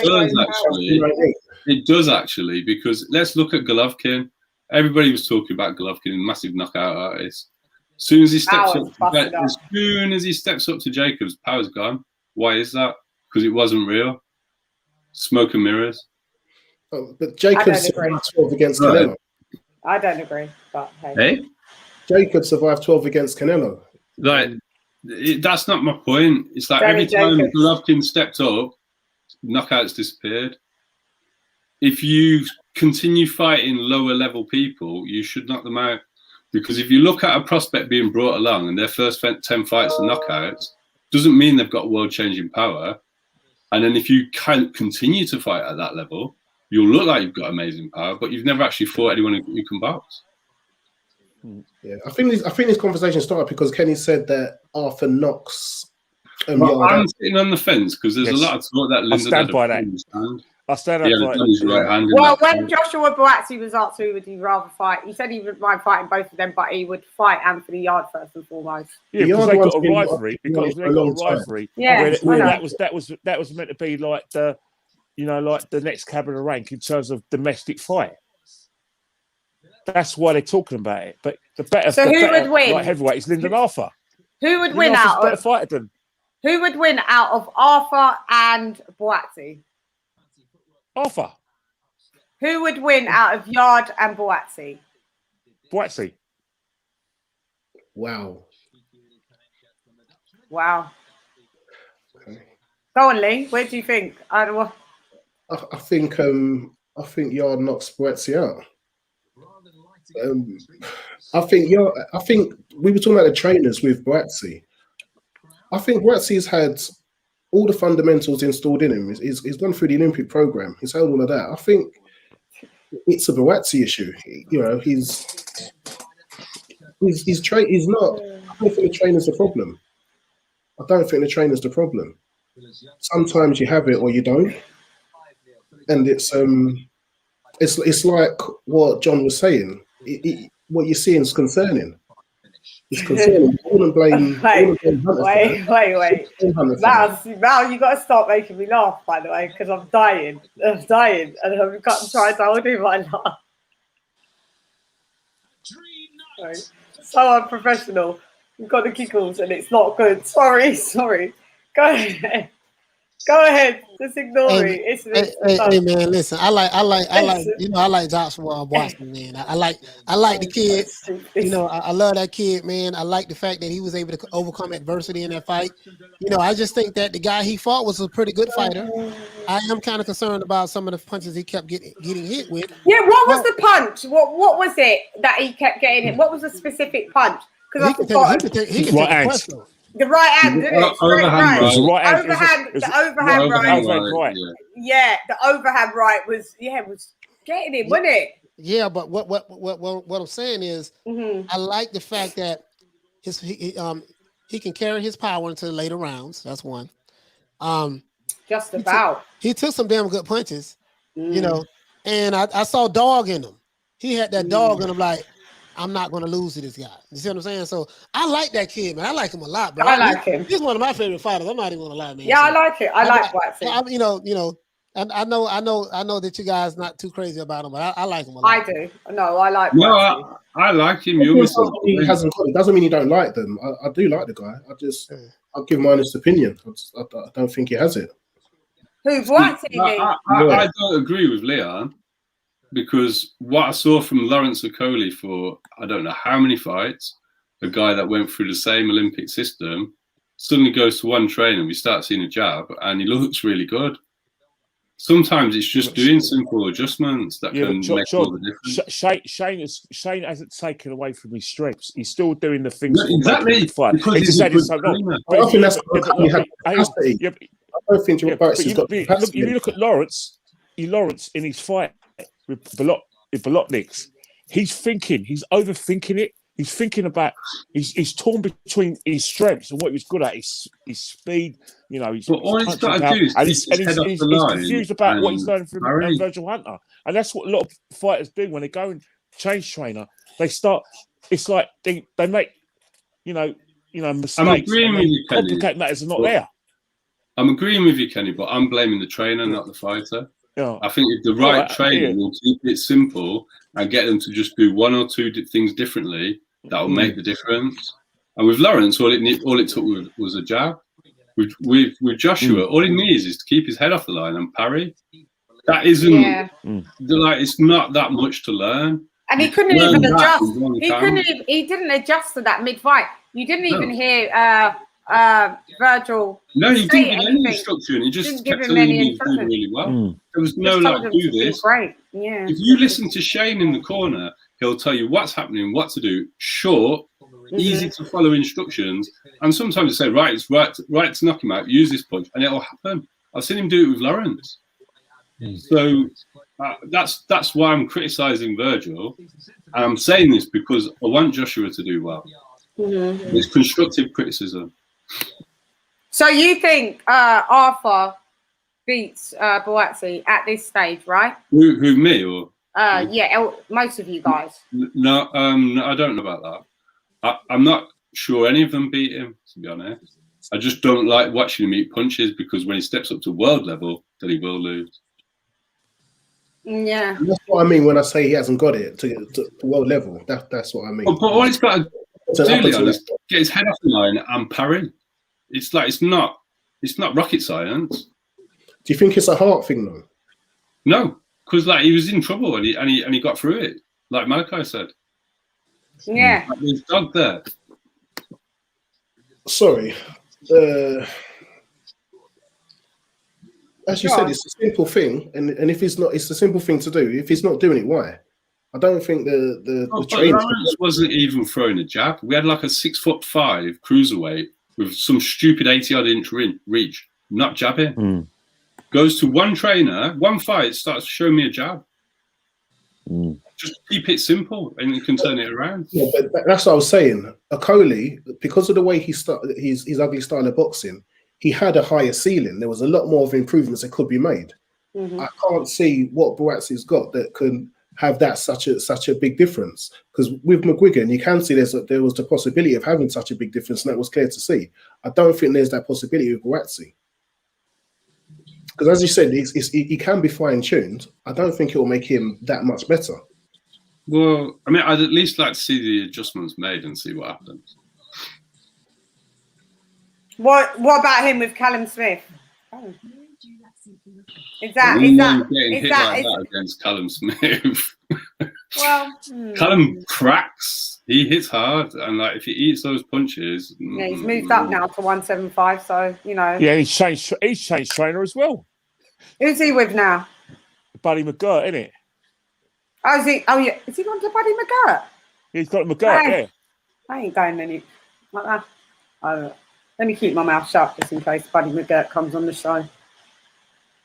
does actually, because let's look at Golovkin. Everybody was talking about Golovkin, a massive knockout artist. As soon as he steps up to Jacobs, power's gone. Why is that? Because it wasn't real. Smoke and mirrors. Oh, but Jacobs survived 12 against Canelo. I don't agree, but hey. Jacobs survived 12 against Canelo. Like, that's not my point. It's like every time Golovkin stepped up, knockouts disappeared. If you continue fighting lower level people, you should knock them out. Because if you look at a prospect being brought along and their first 10 fights are knockouts, doesn't mean they've got world-changing power. And then if you can't continue to fight at that level, you'll look like you've got amazing power, but you've never actually fought anyone who can box. Yeah, I think this conversation started because Kenny said that Arthur knocks. I'm sitting on the fence because there's a lot of talk that Lyndon stand by that. I stand by that. Well, when Joshua Buatsi was asked who would he rather fight, he said he wouldn't mind fighting both of them, but he would fight Anthony Yarde first and foremost. Yeah, because they got a rivalry. Because they got a rivalry. Yeah, where that was meant to be like the, like the next cab of the rank in terms of domestic fight. That's why they're talking about it. But the better, would win? Like heavyweight is Lyndon Arthur. Who would win out of fighter than? Who would win out of Arthur and Buatsi? Arthur. Who would win out of Yarde and Buatsi? Buatsi. Wow. Okay. Go on, Lee. Where do you think? I think Yarde knocks Buatsi out. I think we were talking about the trainers with Buatsi. I think Buatsi's had all the fundamentals installed in him. He's gone through the Olympic program. He's held all of that. I think it's a Buatsi issue. He's not. I don't think the trainer's the problem. Sometimes you have it or you don't, and it's like what John was saying. What you're seeing is concerning. It's concerning. Wait. Now you got to start making me laugh, by the way, because I'm dying, and I'm trying to hold in my laugh. So unprofessional. You've got the giggles, and it's not good. Sorry. Go ahead. Just ignore me. Hey, man, listen. I like Joshua Buatsi, man. I like the kid. I love that kid, man. I like the fact that he was able to overcome adversity in that fight. I just think that the guy he fought was a pretty good fighter. I am kind of concerned about some of the punches he kept getting hit with. Yeah, what was the punch? What was it that he kept getting hit? What was the specific punch? Because he can take the punch, though. The right hand, didn't it? Overhand right. Yeah, the overhand right was getting him, wasn't it? Yeah, but what I'm saying is, I like the fact that he can carry his power into the later rounds. That's one. Just about. He took some damn good punches, and I saw dog in him. He had that dog in him, like, I'm not going to lose to this guy. You see what I'm saying? So I like that kid, man. I like him a lot, bro. I like him. He's one of my favorite fighters. I'm not even going to lie, man. Yeah, I like it. I like Buatsi. I know that you guys not too crazy about him, but I like him a lot. I do. No, I like Buatsi. No, I like him. He hasn't got it. Doesn't mean you don't like them. I do like the guy. I'll give my honest opinion. I don't think he has it. Who, Buatsi? I don't agree with Leon. Because what I saw from Lawrence Okoli for I don't know how many fights, a guy that went through the same Olympic system, suddenly goes to one trainer, we start seeing a jab, and he looks really good. sometimes it's just doing simple adjustments that Yeah, can but make all the difference. Shane hasn't taken away from his strengths. He's still doing the things No, that will make him exactly, fight. because He he's just a had it good so long. trainer. I don't think that's Yeah, because you have capacity. yeah, I don't think yeah, Buatsi has got if capacity. you look at Lawrence in his fight with Bolotniks, he's overthinking it. He's thinking about, he's torn between his strengths and what he was good at, his speed, his But all he's punching got to power, do is and keep his head off the he's line confused about what he's and learning from parry. Virgil Hunter. And that's what a lot of fighters do when they go and change trainer. They start, it's like they make, mistakes. I'm agreeing with you, Kenny. Complicate matters are not there. I'm agreeing with you, Kenny, but I'm blaming the trainer, not the fighter. Yeah. I think if the right trainer will keep it simple and get them to just do one or two things differently, that will make the difference. And with Lawrence, all it took was a jab. With Joshua, all he needs is to keep his head off the line and parry. That isn't it's not that much to learn. And he couldn't even adjust. He didn't adjust to that mid-fight. You didn't even hear Virgil. No, he didn't give any instruction. He just kept telling him he was doing really well. There was no do this. Great. Yeah. If you listen to Shane in the corner, he'll tell you what's happening, what to do. Short, easy to follow instructions, and sometimes they say, right, it's right to knock him out. Use this punch, and it'll happen. I've seen him do it with Lawrence. So that's why I'm criticising Virgil. And I'm saying this because I want Joshua to do well. It's constructive criticism. So you think Arthur beats Buatsi at this stage, right? Who me or? Most of you guys. No, I don't know about that. I'm not sure any of them beat him, to be honest. I just don't like watching him eat punches because when he steps up to world level, then he will lose. Yeah. That's what I mean when I say he hasn't got it to world level. That's what I mean. But all he's got to do, Leon, is get his head off the line and parry. It's not rocket science. Do you think it's a heart thing though? No, because he was in trouble and he got through it, like Malachi said. Yeah. There's dog there. Sorry. As you said, it's a simple thing, and if it's not, it's a simple thing to do. If he's not doing it, why? I don't think the trainer wasn't even throwing a jab. We had like a 6'5" cruiserweight with some stupid 80-odd inch reach, not jabbing. Goes to one trainer, one fight, starts showing me a jab. Just keep it simple, and you can turn it around. Yeah, but that's what I was saying. Okoli, because of the way his ugly style of boxing, he had a higher ceiling. There was a lot more of improvements that could be made. I can't see what Buatsi's got that can have that such a big difference. Because with McGuigan, you can see there was the possibility of having such a big difference, and that was clear to see. I don't think there's that possibility with Buatsi. Because as you said, he can be fine-tuned. I don't think it will make him that much better. Well, I mean, I'd at least like to see the adjustments made and see what happens. What about him with Callum Smith? Oh. Is that against Callum Smith? Well, Callum cracks. He hits hard, and if he eats those punches, he's moved up now to 175. So Yeah, he's changed trainer as well. Who's he with now? Buddy McGirt, isn't it? Oh, is he? Oh, yeah. Is he gone to Buddy McGirt? He's got McGirt. Yeah. I ain't going any like that. Let me keep my mouth shut just in case Buddy McGirt comes on the show.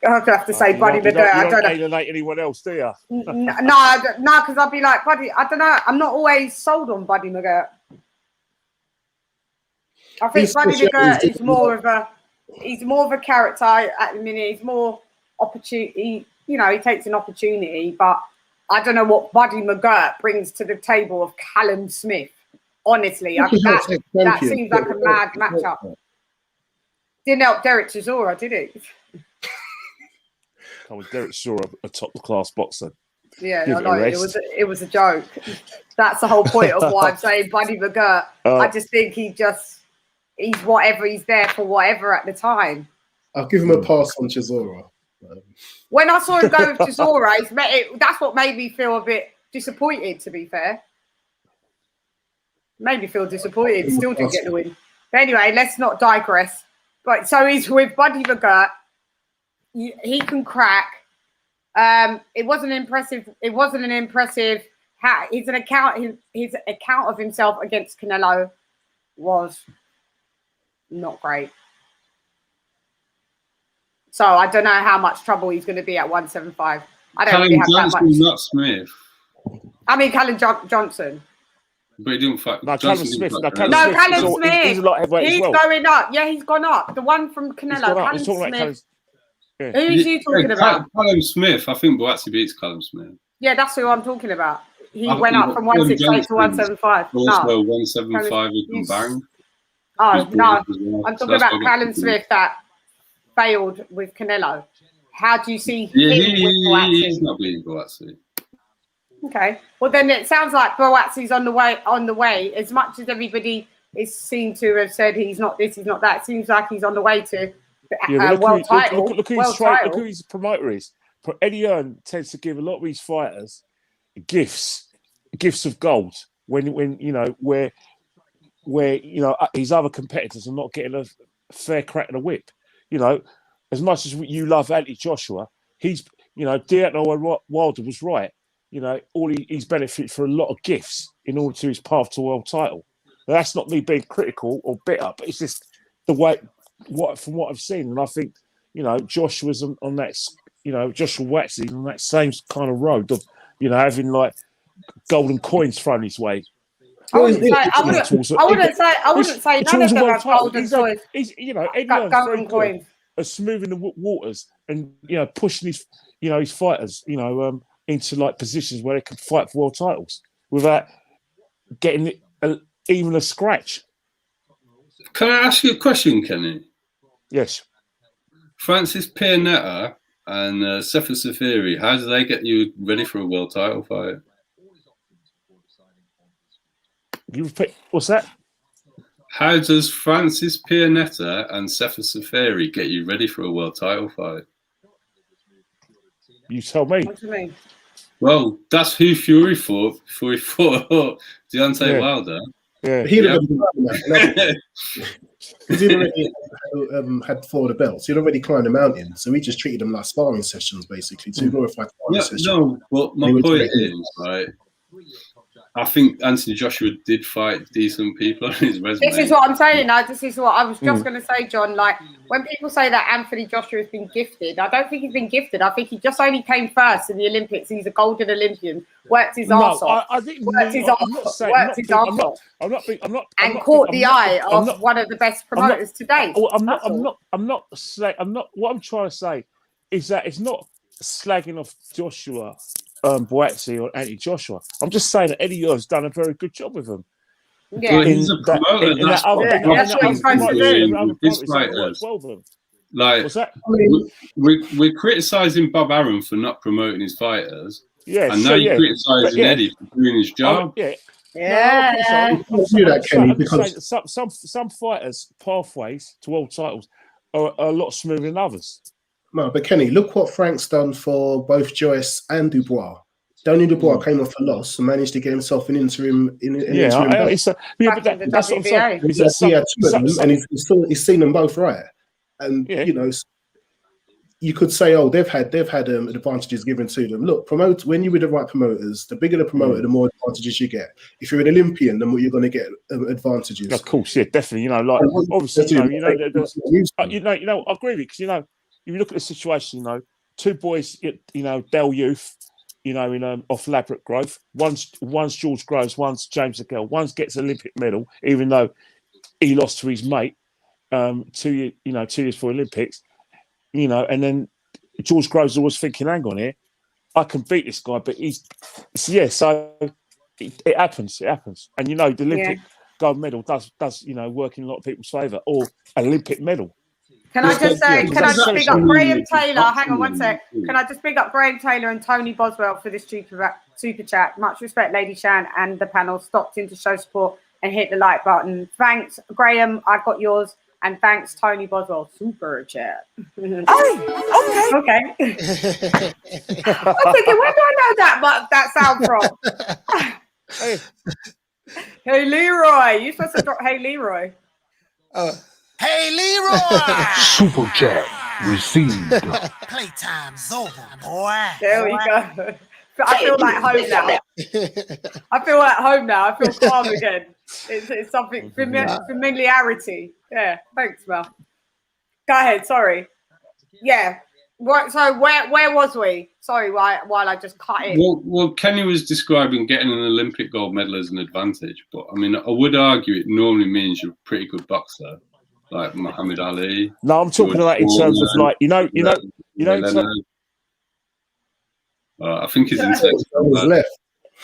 I have to say Buddy McGirt. I don't alienate anyone else, do you? No, because I'll be like, Buddy, I don't know. I'm not always sold on Buddy McGirt. I think Buddy McGirt is more of a character at the minute. He's more opportunity. He takes an opportunity, but I don't know what Buddy McGirt brings to the table of Callum Smith. Honestly, that seems like a mad matchup. Didn't help Derek Chisora, did it? Derek Chisora, a top-class boxer. Yeah, I know. It was a joke. That's the whole point of why I'm saying Buddy McGirt. I just think he's whatever. He's there for whatever at the time. I'll give him a pass on Chisora. When I saw him go with Chisora, that's what made me feel a bit disappointed, to be fair. Made me feel disappointed. Still didn't get the win. But anyway, let's not digress. But so he's with Buddy McGirt. he can crack. It wasn't impressive. It wasn't an impressive. His account of himself against Canelo was not great. So I don't know how much trouble he's going to be at 175. I don't really have Johnson, that much. not Smith. I mean, Callum Johnson. But he didn't fight. No, Callum Smith. Callum Smith. He's a lot heavyweight He's as well. going up. Yeah, he's gone up. The one from Canelo. Callum Smith. Yeah. Who is you talking about? Callum Smith. I think Buatsi beats Callum Smith. Yeah, that's who I'm talking about. He went up from 168 to 175. Also, 175 he can bang. Oh, no. I'm talking about Callum Smith that failed with Canelo. How do you see him with Buatsi? He's not beating Buatsi. Okay. Well, then it sounds like Buatsi's on the way. As much as everybody is seen to have said he's not this, he's not that, it seems like he's on the way to world title. Look who his promoter is. Eddie Hearn tends to give a lot of these fighters gifts of gold when you know where you know his other competitors are not getting a fair crack in the whip. You know, as much as you love Anthony Joshua, he's Deontay Wilder was right. You know, he's benefited for a lot of gifts in order to his path to world title. Now, that's not me being critical or bitter, but it's just the way from what I've seen, and I think Joshua's on that. Joshua Buatsi on that same kind of road of having like golden coins thrown his way. I wouldn't say none of them have golden coins. Golden coins are smoothing the waters and pushing his fighters into like positions where they can fight for world titles without getting even a scratch. Can I ask you a question, Kenny? Yes. Francis Pianetta and Sefa Safiri, how do they get you ready for a world title fight? What's that? How does Francis Pianetta and Sefa Safiri get you ready for a world title fight? You tell me. What do you mean? Well, that's who Fury fought before he fought Deontay Wilder. Yeah. He'd already had 4 of the belts. He'd already climbed the mountain, so we just treated them like sparring sessions, basically. 2 glorified sparring sessions. No, well, my point is, right, I think Anthony Joshua did fight decent people on his resume. This is what I'm saying now. This is what I was just going to say, John. Like, when people say that Anthony Joshua has been gifted, I don't think he's been gifted. I think he just only came first in the Olympics. He's a golden Olympian. Worked his arse off. And caught the eye of one of the best promoters to date. What I'm trying to say is that it's not slagging off Joshua Buatsi or Anthony Joshua. I'm just saying that Eddie Hearn's done a very good job with him. Yeah, he's a promoter. That's what he's trying to do. His fighters. Like, we're criticising Bob Arum for not promoting his fighters. Yeah, and now you're criticising Eddie for doing his job. Some fighters' pathways to world titles are a lot smoother than others. No, but Kenny, look what Frank's done for both Joyce and Dubois. Donny Dubois came off a loss and managed to get himself an interim. That's what I'm saying. He's seen them both right, and you could say, oh, they've had advantages given to them. Look, when you're with the right promoters, the bigger the promoter, the more advantages you get. If you're an Olympian, then you're going to get advantages. Of course, yeah, definitely. Obviously, I agree with you because if you look at the situation, 2 boys, Del Youth, in off Ladbroke growth. One's George Groves, one's James Aguel. One gets Olympic medal, even though he lost to his mate 2 years for Olympics. And then George Groves was thinking, hang on here, I can beat this guy, but so it happens. And the Olympic gold medal does work in a lot of people's favour, or an Olympic medal. Can I just big up Graham Taylor? Hang on one sec. Can I just big up Graham Taylor and Tony Boswell for this super chat? Much respect, Lady Shan and the panel. Stopped in to show support and hit the like button. Thanks, Graham. I got yours. And thanks, Tony Boswell. Super chat. Okay. I'm thinking, where do I know that sound from? Hey, Leroy. You're supposed to drop Hey, Leroy. Hey, Leroy! Super chat. received. Playtime's over, boy. There we go. I feel like home now. I feel at home now. I feel calm again. It's something familiarity. Yeah, thanks, Mel. Go ahead. Sorry. Yeah. What? So where was we? Sorry, while I just cut in. Well, Kenny was describing getting an Olympic gold medal as an advantage, but I mean, I would argue it normally means you're a pretty good boxer, like Muhammad Ali. No, I'm talking about in terms of like you know. I think he's in Texas. left.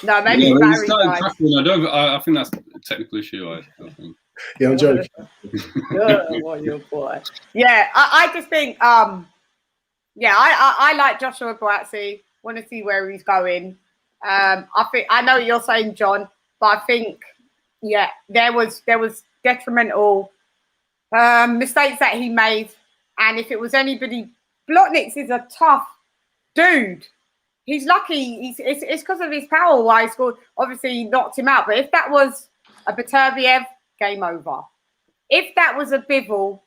No, maybe Yeah, Barry died. I think that's a technical issue. I think. Yeah, I'm joking. Oh, your boy. Yeah, I just think yeah, I like Joshua Buatsi. Want to see where he's going. I know what you're saying, John, but I think there was detrimental mistakes that he made, and if it was anybody, Blotniks is a tough dude. He's lucky. It's because of his power why he scored. Obviously, he knocked him out. But if that was a Beterbiev, game over. If that was a Bivol,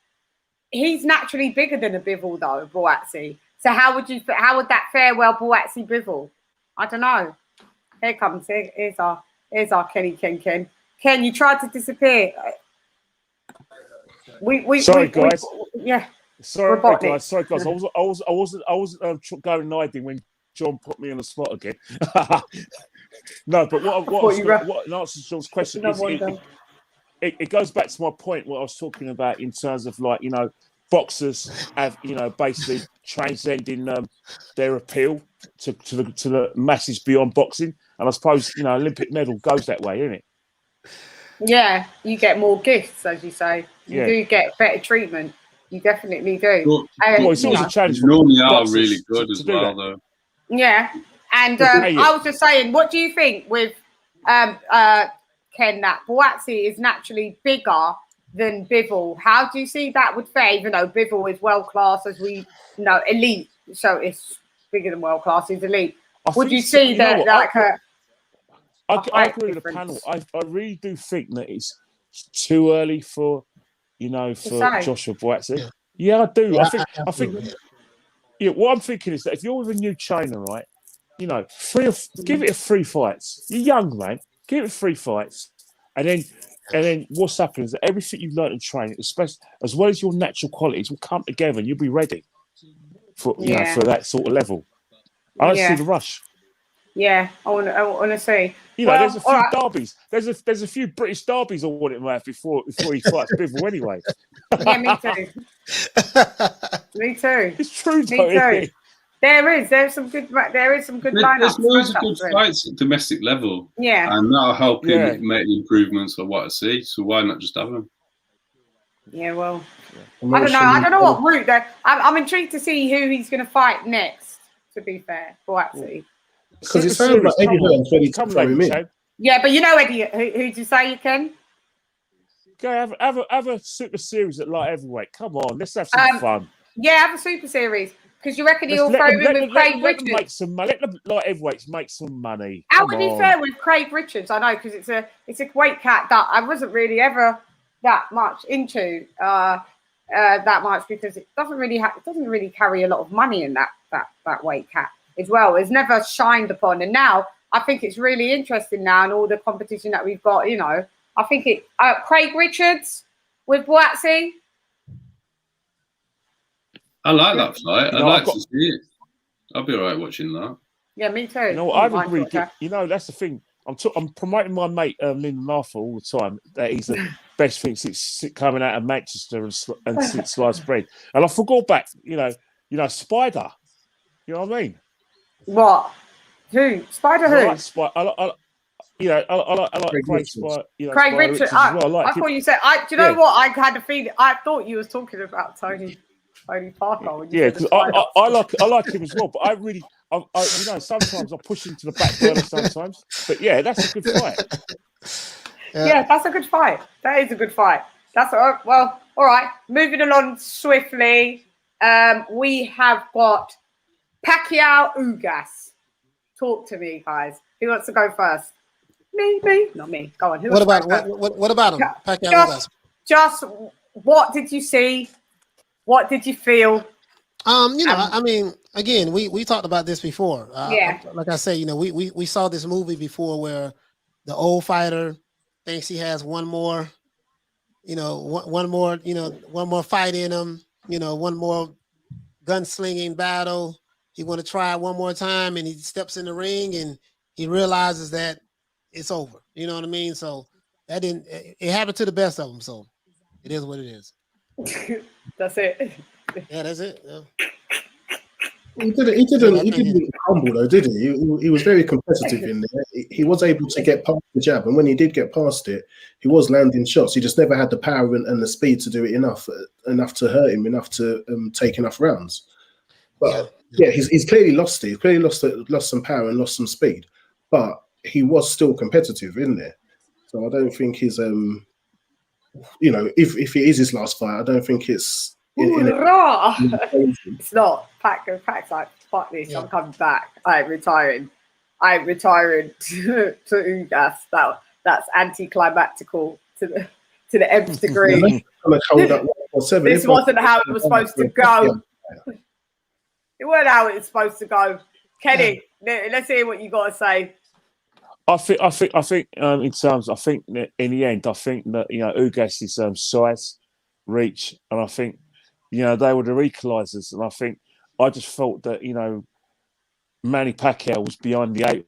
he's naturally bigger than a Bivol, though, Buatsi. So how would that fare well, Buatsi Bivol? I don't know. Here comes. Here's our Kenny Ken. Ken, you tried to disappear. Sorry, guys. Yeah. Sorry, guys. I wasn't going hiding when John put me on the spot again. No, but what in answer to John's question is it goes back to my point what I was talking about in terms of like, you know, boxers have, you know, basically transcending their appeal to the masses beyond boxing. And I suppose, you know, Olympic medal goes that way, isn't it? Yeah, you get more gifts, as you say. You do get better treatment. You definitely do. Well, it's always a challenge. Normally are really good as well, though. Yeah, and I was just saying, what do you think with Ken, that Buatsi is naturally bigger than Bivol? How do you see that would fare? Even though Bivol is world class, as we know, elite, so it's bigger than world class, he's elite. Would you see that like I agree with the panel. I really do think that it's too early for Joshua Buatsi. Yeah, I do. I think. Yeah, what I'm thinking is that if you're with a new trainer, right, you know, give it 3 fights. You're young, man. Give it 3 fights, and then what's happening is that everything you've learned in training, especially as well as your natural qualities, will come together, and you'll be ready for for that sort of level. I don't see the rush. Yeah, I want to see. You know, there's a few derbies. There's a few British derbies I want him to have before he fights Bivol anyway. Yeah, me too. Me too. It's true, me too. There's some good lineups. There's loads of good fights at domestic level. Yeah, and that'll help him make the improvements of what I see. So why not just have them? Yeah, well, I don't know what route that. I'm intrigued to see who he's going to fight next. To be fair, Buatsi. Because it sounds like Eddie Hearn's ready to throw him in. Yeah, but you know Eddie, who did you say you can? Go have a super series at light heavyweight. Come on, let's have some fun. Yeah, have a super series. Because you reckon he'll throw in with Craig Richards? Let the light heavyweights make some money. How would he fare with Craig Richards? I know, because it's a weight cat that I wasn't really ever that much into that much, because it doesn't really carry a lot of money in that weight cat as well. It's never shined upon, and now I think it's really interesting now, and all the competition that we've got. You know, I think Craig Richards with Buatsi. I like that fight. I'd like to see it. I'll be all right watching that. Yeah, me too. You know, I agree. You know, that's the thing. I'm promoting my mate Lyndon Arthur all the time. That he's the best thing since coming out of Manchester and since sliced bread. And I forgot back. You know, Spider. You know what I mean? What? Who? Spider who? I like Craig Spider. Craig Richards. I thought you said. Do you know what? I had a feeling. I thought you was talking about Tony Parker. Yeah, because I like him as well. But I really, sometimes I push him to the back burner sometimes. But yeah, that's a good fight. Yeah, that's a good fight. That is a good fight. Well, all right. Moving along swiftly, we have got Pacquiao Ugas. Talk to me, guys. Who wants to go first? Me, not me. Go on. What about him? Pacquiao Ugas. Just what did you see? What did you feel? I mean, again, we talked about this before. Yeah. Like I say, we saw this movie before where the old fighter thinks he has one more, one more fight in him, one more gunslinging battle. He want to try it one more time, and he steps in the ring, and he realizes that it's over. You know what I mean? So it happened to the best of them. So it is what it is. That's it. Yeah, that's it. Yeah. He didn't humble though, did he? He was very competitive in there. He was able to get past the jab, and when he did get past it, he was landing shots. He just never had the power and the speed to do it enough to hurt him, enough to take enough rounds. But he's clearly lost it. He's clearly lost some power and lost some speed. But he was still competitive in there. So I don't think he's if it is his last fight, I don't think it's it's not. Pac's like, fuck this, yeah. I'm coming back. I'm retiring to Ugas. That's anticlimactical to the nth degree. This wasn't how it was supposed to go. It wasn't how it was supposed to go. Kenny, let's hear what you got to say. I think in terms, I think that in the end, I think that Ugas' size, reach, and I think they were the equalisers, and I just felt that Manny Pacquiao was behind the eight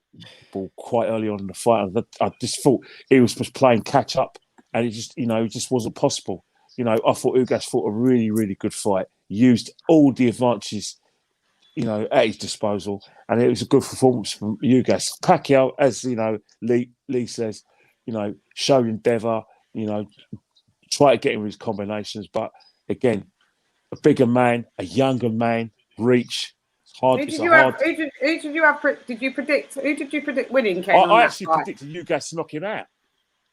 ball quite early on in the fight. I just thought he was just playing catch up, and it just wasn't possible. I thought Ugas fought a really, really good fight, used all the advantages at his disposal, and it was a good performance from Ugas. Pacquiao, as Lee says, showed endeavour, try to get him with his combinations, but again, a bigger man, a younger man, reach. Who did you predict winning, Ken? I actually predicted Ugas to knock him out.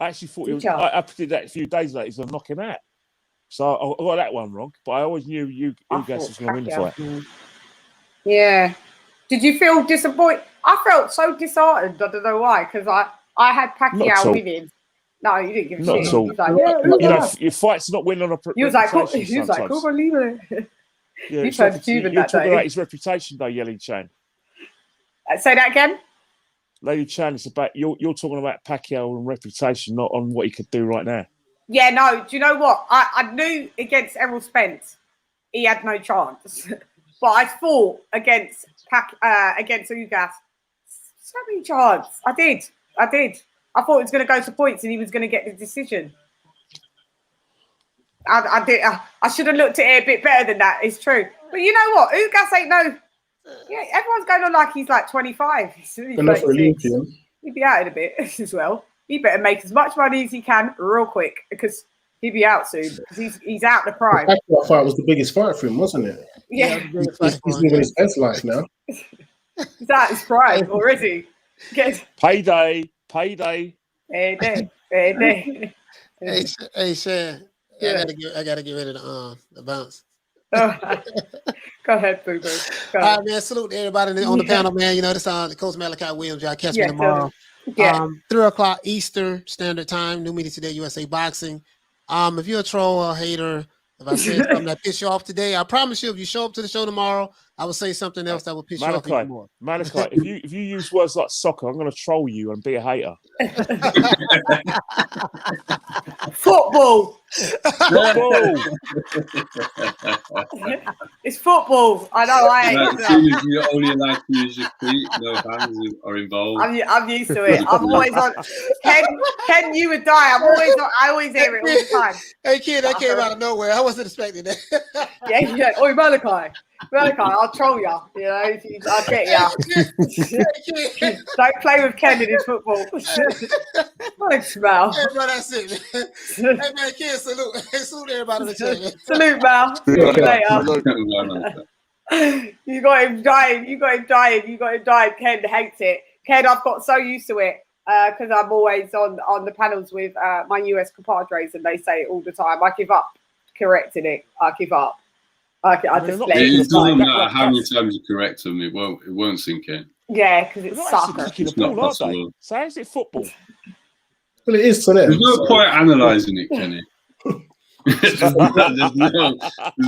I actually thought I predicted that a few days later he's going to knock him out. So I got that one wrong, but I always knew Ugas was going to win the fight. Yeah. Did you feel disappointed? I felt so disheartened. I don't know why, because I had Pacquiao winning. No, you didn't give a shit. Not at all. Your fight's not winning on a he was like, come on, leave it. Yeah, you turned Cuban that day. You're talking about his reputation, though, Yelly Chan. Say that again? Lady Chan, it's about you're talking about Pacquiao and reputation, not on what he could do right now. Yeah, no. Do you know what? I knew against Errol Spence, he had no chance. But I thought against Ugas, so many chance. I did. I thought it was going to go to points and he was going to get the decision. I did. I should have looked at it a bit better than that. It's true. But you know what? Ugas ain't no. Yeah, everyone's going on like he's like 25. He's really he'd be out in a bit as well. He better make as much money as he can real quick because he'd be out soon. He's out the prime. That fight was the biggest fight for him, wasn't it? Yeah. He's living his best life now. He's out his prime already. Payday. Payday. Hey, Shawn. Yeah. I gotta get rid of the bounce. Go ahead, Boo Boo. All right, man. Salute to everybody on the panel, man. This Coach Malachi Williams. Y'all catch me tomorrow. 3:00 Eastern Standard Time. New Media Today, USA Boxing. If you're a troll or a hater, if I said something that pissed you off today, I promise you, if you show up to the show tomorrow, I will say something else that will piss you off even more. Malachi, if you use words like soccer, I'm going to troll you and be a hater. Football. It's football. I know. As soon as you're only allowed to use your feet, no hands are involved. I'm used to it. I'm always on. Ken, you would die. I always hear it all the time. Hey, kid, that came out of nowhere. I wasn't expecting that. Yeah. Oh, Malachi, I'll troll you. I'll get you. Don't play with Ken in his football. Thanks, Mal. Hey, bro, that's it. Hey, man, kid, salute. Salute everybody in the chat. Salute, Mal. See you later. You got him dying. Ken hates it. Ken, I've got so used to it because I'm always on the panels with my US compadres, and they say it all the time. I give up correcting it. I give up. I just let it. It doesn't matter how many times you correct them, it won't sink in. Yeah, because it's soccer. It's not possible. So how is it football? Well, it is to them. There's no point analysing it, Kenny. there's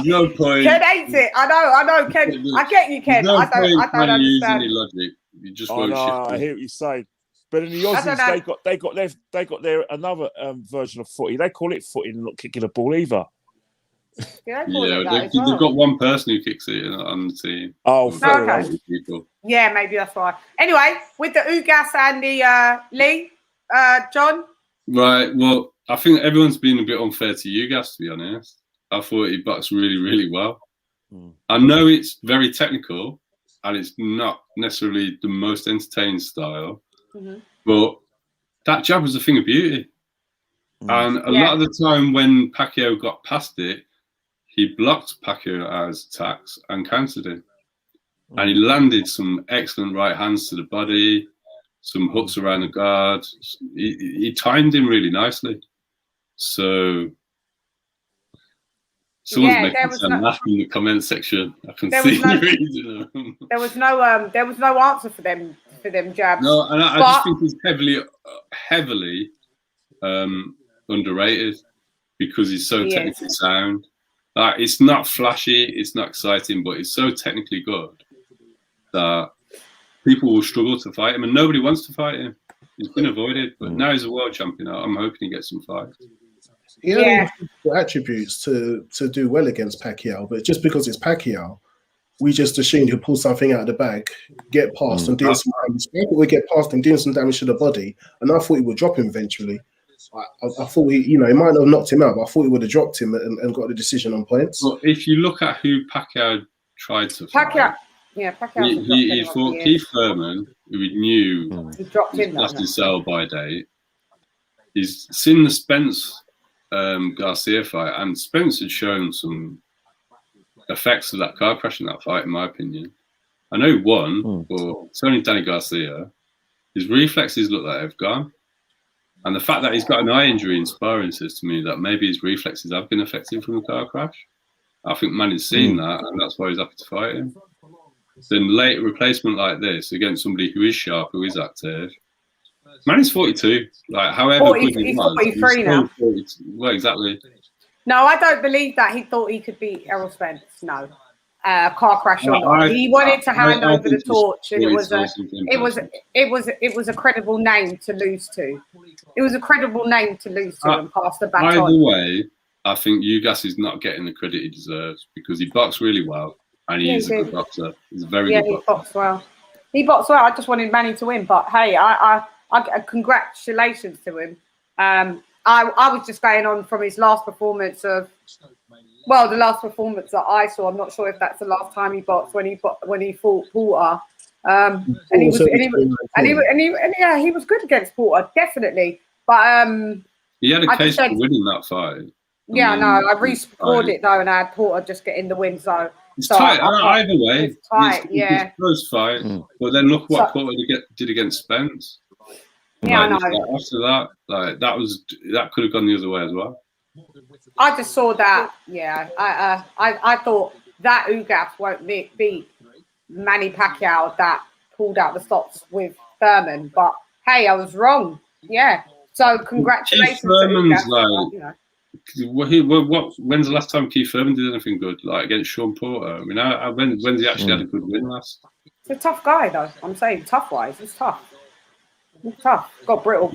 no point. Ken hates it. I know, Ken. I get you, Ken. There's no I don't point trying to use understand. any logic. You just I won't know, shift I it. hear what you're saying. But in the I don't know. Aussies, they got their another version of footy. They call it footy and not kicking a ball either. Yeah, they call Yeah, it that as well. they've got one person who kicks it on the team. Oh, fair Okay. enough. People. Yeah, maybe that's why. Anyway, with the Ugas and the Lee, John. Right. Well, I think everyone's been a bit unfair to Ugas, to be honest. I thought he boxed really, really well. I know it's very technical and it's not necessarily the most entertaining style, but that jab was a thing of beauty. And a lot of the time when Pacquiao got past it, he blocked Pacquiao's attacks and countered him. And he landed some excellent right hands to the body, some hooks around the guard. He timed him really nicely. So someone's making some laugh in the comment section. I can see the reason. There was no answer for them jabs. No, and I just think he's heavily underrated because he's so technically sound. It's not flashy, it's not exciting, but it's so technically good that people will struggle to fight him, and nobody wants to fight him. He's been avoided, but now he's a world champion. I'm hoping he gets some fights. He had attributes to do well against Pacquiao, but just because it's Pacquiao, we just assumed he'll pull something out of the bag, get past and do some damage. I thought we'd get past and do some damage to the body, and I thought he would drop him eventually. I thought he might not have knocked him out, but I thought he would have dropped him and got the decision on points. Well, if you look at who Pacquiao tried to fight, Pacquiao he fought Keith Thurman, who he knew he dropped him lost his sell-by date. He's seen the Spence Garcia fight, and Spence had shown some effects of that car crash in that fight, in my opinion. I know he won, but it's only Danny Garcia. His reflexes look like they've gone. And the fact that he's got an eye injury in sparring says to me that maybe his reflexes have been affected from the car crash. I think Manny's seen that, and that's why he's happy to fight him. Then late replacement like this against somebody who is sharp, who is active. Manny's 42. Like, however good he was, 43 now. 42. Well, exactly. No, I don't believe that he thought he could beat Errol Spence. No. Car crash or not. He wanted to hand over the torch, and it was a credible name to lose to. It was a credible name to lose to and pass the baton. Either way, I think Ugas is not getting the credit he deserves because he boxed really well, and he is a good boxer. He's a very good boxer. He boxed well. He boxed well. I just wanted Manny to win, but hey, I congratulations to him. I was just going on from his last performance the last performance that I saw. I'm not sure if that's the last time he boxed when he fought Porter. And he was good against Porter, definitely. But he had a case for winning that fight. Yeah, no, I re-scored it though, and I had Porter just getting the win. So it's tight. Either way, it's tight. It's a close fight. But then look what Porter did against Spence. Yeah, I know. After that, that could have gone the other way as well. I just saw that. Yeah, I thought that Ugas won't beat Manny Pacquiao that pulled out the stops with Thurman, but hey, I was wrong. Yeah, so congratulations. Keith Thurman's when's the last time Keith Thurman did anything good, like against Shawn Porter? I mean, when's he actually had a good win last? He's a tough guy, though. I'm saying tough-wise, he's tough. He's tough. Got brittle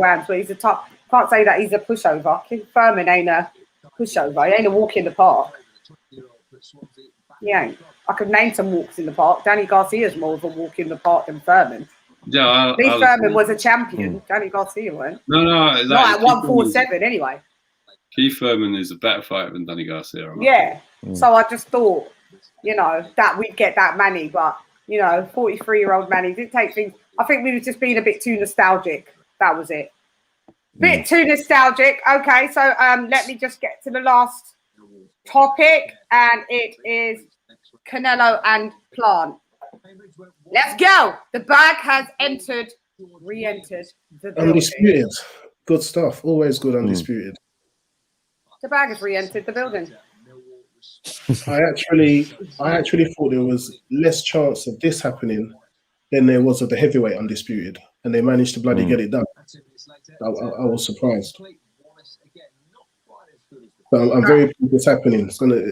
hands, but he's a tough. Can't say that he's a pushover. Keith Thurman ain't a pushover. He ain't a walk in the park. He ain't. I could name some walks in the park. Danny Garcia's more of a walk in the park than Thurman. Yeah, Thurman was a champion. Danny Garcia weren't. No, not at 147 anyway. Keith Thurman is a better fighter than Danny Garcia. Yeah. So I just thought, that we'd get that Manny, but 43-year-old Manny didn't take things. I think we were just being a bit too nostalgic. That was it. Bit too nostalgic. Okay, so let me just get to the last topic, and it is Canelo and Plant. Let's go. The bag has re-entered the building. Undisputed. Good stuff. Always good, undisputed. The bag has re-entered the building. I actually thought there was less chance of this happening than there was of the heavyweight undisputed, and they managed to bloody get it done. I was surprised. But I'm very pleased it's happening. It's gonna.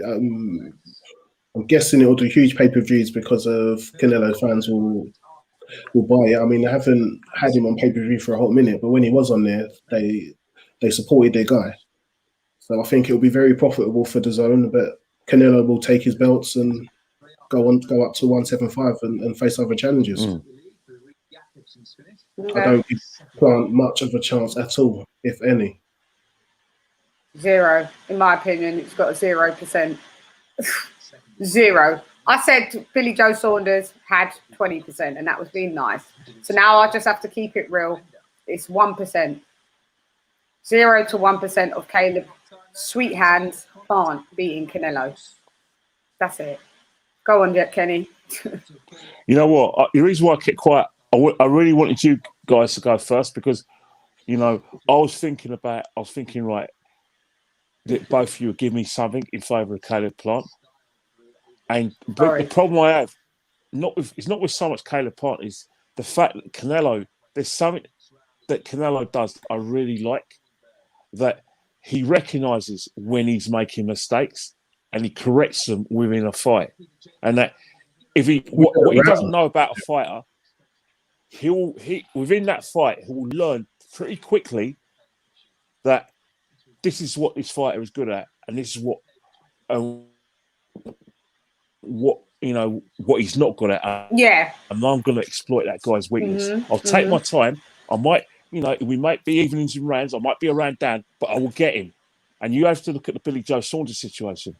I'm guessing it will do huge pay-per-views because of Canelo fans will buy it. I mean, they haven't had him on pay-per-view for a whole minute, but when he was on there, they supported their guy. So I think it will be very profitable for the zone. But Canelo will take his belts and go up to 175 and face other challengers. I don't give Plant much of a chance at all, if any. Zero, in my opinion. It's got a 0%. Zero. I said Billy Joe Saunders had 20%, and that was being nice. So now I just have to keep it real. It's 1%. 0 to 1% of Caleb Sweet Hands Plant beating Canelo. That's it. Go on, Kenny. You know what? The reason why I kept quiet, I really wanted you guys to go first because, you know, I was thinking, right, that both of you would give me something in favour of Caleb Plant. But the problem I have, it's not with so much Caleb Plant, is the fact that Canelo, there's something that Canelo does that I really like, that he recognises when he's making mistakes and he corrects them within a fight. And that if what he doesn't know about a fighter, he within that fight, he will learn pretty quickly that this is what this fighter is good at, and this is what he's not good at. Yeah. And I'm going to exploit that guy's weakness. I'll take my time. I might, we might be evenings and rounds. I might be around down, but I will get him. And you have to look at the Billy Joe Saunders situation,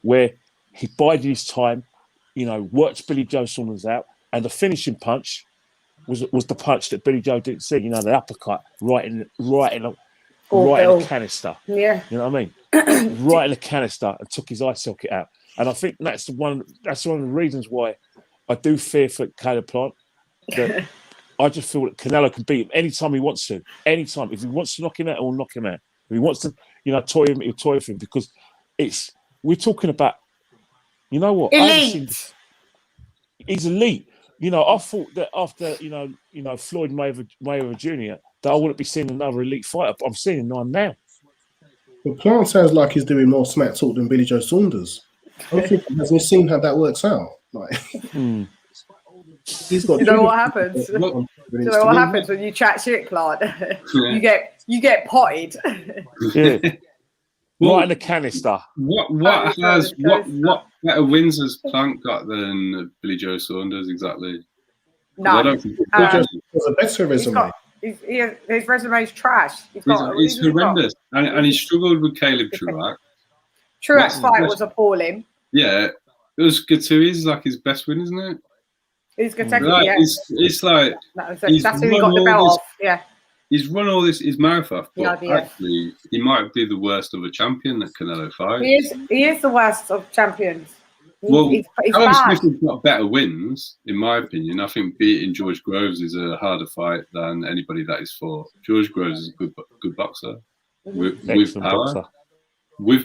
where he bided his time, worked Billy Joe Saunders out, and the finishing punch was the punch that Billy Joe didn't see. The uppercut right in the canister. Yeah, you know what I mean, right in the canister, and took his eye socket out. And I think that's one of the reasons why I do fear for Caleb Plant. That I just feel that Canelo can beat him anytime he wants to. Anytime, if he wants to knock him out, he'll knock him out. If he wants to, toy him, he'll toy with him, because we're talking about, you know what? Elite. He's elite. I thought that after Floyd Mayweather Jr. that I wouldn't be seeing another elite fighter, but I'm seeing none now. Well, Plant sounds like he's doing more smack talk than Billy Joe Saunders. I think he hasn't seen how that works out. He's got. You know what happens? What happens when you chat shit, Clark? You get potted. Yeah. Right in the canister. What better wins has Plant got than Billy Joe Saunders exactly? No, I don't think has a better resume. His resume is trash. He's horrendous, and he struggled with Caleb Truax. Truax's fight was appalling. Yeah, it was Gatui's like his best win, isn't it? He's Gatui's, yeah. It's like that's who he got the belt off. Yeah. He's run all his mouth off, but actually, he might be the worst of a champion that Canelo fights. He is the worst of champions. Callum Smith has got better wins, in my opinion. I think beating George Groves is a harder fight than anybody that is fought. George Groves is a good boxer with